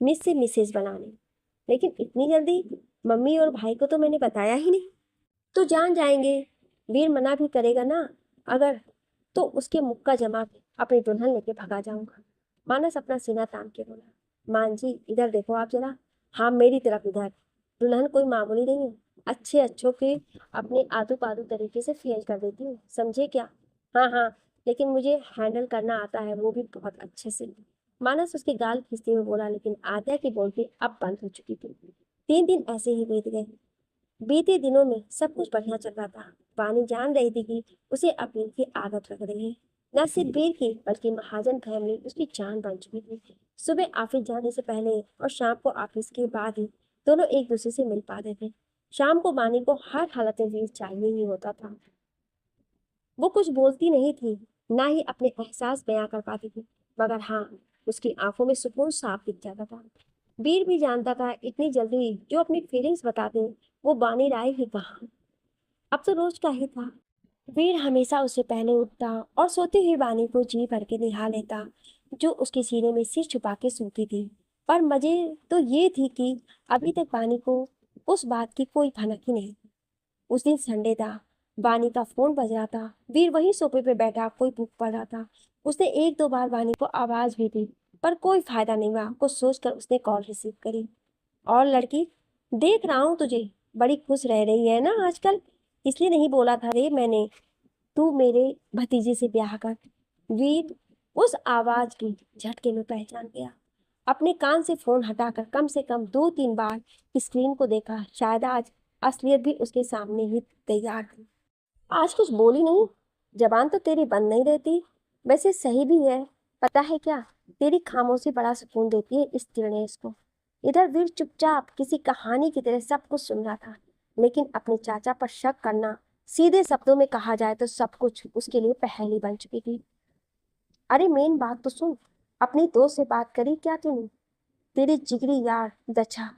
मिस से मिसेज बनाने। लेकिन इतनी जल्दी? मम्मी और भाई को तो मैंने बताया ही नहीं। तो जान जाएंगे, वीर मना भी करेगा ना अगर, तो उसके मुक्का जमा के अपनी दुल्हन लेके भगा जाऊंगा। मानस अपना सीना तान के बोला, मान जी इधर देखो आप जरा। हाँ मेरी तरफ इधर। दुल्हन कोई मामूली नहीं है, अच्छे अच्छों के अपने आदू पादू तरीके से फेल कर देती हूँ, समझे क्या? हाँ हाँ, लेकिन मुझे हैंडल करना आता है, वो भी बहुत अच्छे से। मानस उसके गाल खींचते हुए बोला, लेकिन आद्या की बोलती अब बंद हो चुकी थी। 3 दिन ऐसे ही बीत गए। बीते दिनों में सब कुछ बढ़िया चल रहा था। वानी जान रही थी कि उसे अपनी की आदत लग रही है। न सिर्फ वीर की बल्कि महाजन फैमिली उसकी जान बन चुकी थी। सुबह ऑफिस जाने से पहले और शाम को ऑफिस के बाद ही दोनों एक दूसरे से मिल पाते थे। शाम को वानी को हर हालत में वीर चाहिए ही होता था। वो कुछ बोलती नहीं थी, ना ही अपने एहसास बयां कर पाती थी, मगर हाँ, उसकी आंखों में सुकून साफ दिख जाता था। वीर भी जानता था इतनी जल्दी जो अपनी फीलिंग्स बताते वो बानी राय ही कहाँ। अब तो रोज का ही था। वीर हमेशा उससे पहले उठता और सोती हुई बानी को जी भर के निहा लेता, जो उसके सीने में सिर छुपा के सोती थी। पर मजे तो ये थी कि अभी तक बानी को उस बात की कोई भनक ही नहीं। उस दिन संडे था। बानी का फोन बज रहा था। वीर वहीं सोफे पे बैठा कोई बुक पढ़ रहा था। उसने 1-2 बार बानी को आवाज भी दी, पर कोई फायदा नहीं हुआ। कुछ सोचकर उसने कॉल रिसीव करी। और लड़की, देख रहा हूँ तुझे बड़ी खुश रह रही है ना आजकल, इसलिए नहीं बोला था रे मैंने तू मेरे भतीजे से ब्याह कर। वीर उस आवाज की झटके में पहचान गया। अपने कान से फोन हटाकर कम से कम 2-3 बार स्क्रीन को देखा। शायद आज असलियत भी उसके सामने ही तैयार थी। आज कुछ बोली नहीं, जबान तो तेरी बंद नहीं रहती। वैसे सही भी है, पता है क्या, तेरी खामोशी बड़ा सुकून देती है इस दिलनेस को। इधर वीर चुपचाप किसी कहानी की तरह सब कुछ सुन रहा था, लेकिन अपने चाचा पर शक करना, सीधे शब्दों में कहा जाए तो सब कुछ उसके लिए पहेली बन चुकी थी। अरे मेन बात तो सुन, अपनी दोस्त से बात करी क्या तूने? तेरी जिगरी यार दच्छा,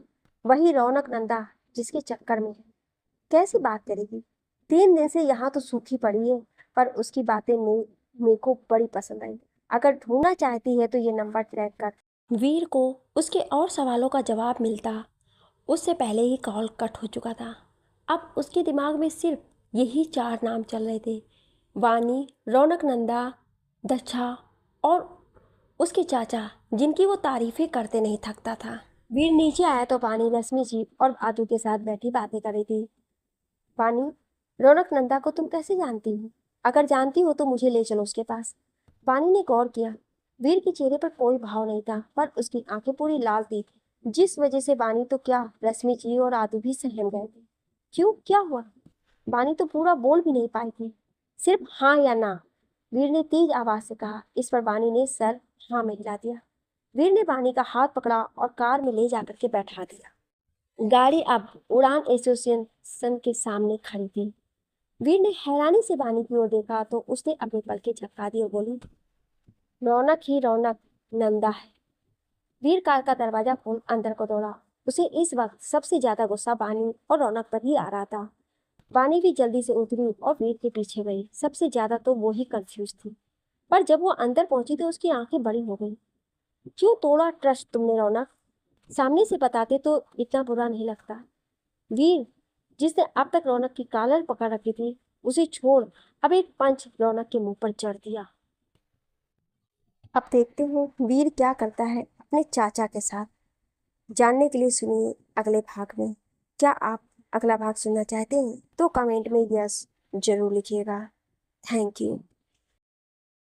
वही रौनक नंदा जिसके चक्कर में है। कैसी बात करेगी? 3 दिन से यहाँ तो सूखी पड़ी है, पर उसकी बातें मेरे को बड़ी पसंद आई। अगर ढूंढना चाहती है तो ये नंबर ट्रैक कर। वीर को उसके और सवालों का जवाब मिलता उससे पहले ही कॉल कट हो चुका था। अब उसके दिमाग में सिर्फ यही 4 नाम चल रहे थे, वानी, रौनक नंदा, दच्छा और उसके चाचा, जिनकी वो तारीफें करते नहीं थकता था। वीर नीचे आया तो पानी रश्मि जी और आदू के साथ बैठी बातें कर रही थी। पानी, रौनक नंदा को तुम कैसे जानती हो? अगर जानती हो तो मुझे ले चलो उसके पास। पानी ने गौर किया। वीर के चेहरे पर कोई भाव नहीं था, पर उसकी आंखें पूरी लाल थी, जिस वजह से बानी तो क्या, रश्मि जी और आदू भी सहम गए थे। क्यों, क्या हुआ? बानी तो पूरा बोल भी नहीं पाई थी। सिर्फ हाँ या ना, वीर ने तेज आवाज से कहा। इस पर बानी ने सर हाँ में हिला दिया। वीर ने बानी का हाथ पकड़ा और कार में ले जाकर के बैठा दिया। गाड़ी अब उड़ान एसोसिएशन के सामने खड़ी थी। वीर ने हैरानी से बानी की ओर देखा तो उसने अपने पलके झपका दी और बोली, रौनक ही रौनक नंदा है। वीर कार का दरवाजा खोल अंदर को दौड़ा। उसे इस वक्त सबसे ज्यादा गुस्सा बानी और रौनक पर ही आ रहा था। बानी भी जल्दी से उतरी और वीर के पीछे गई। सबसे ज्यादा तो वो ही कंफ्यूज थी। पर जब वो अंदर पहुंची तो उसकी आंखें बड़ी हो गई। क्यों तोड़ा ट्रस्ट तुमने रौनक? सामने से बताते तो इतना बुरा नहीं लगता। वीर, जिसने अब तक रौनक की कॉलर पकड़ रखी थी, उसे छोड़ अब एक पंच रौनक के मुंह पर चढ़ दिया। अब देखते हैं वीर क्या करता है अपने चाचा के साथ। जानने के लिए सुनिए अगले भाग में। क्या आप अगला भाग सुनना चाहते हैं तो कमेंट में यस जरूर लिखिएगा। Thank you.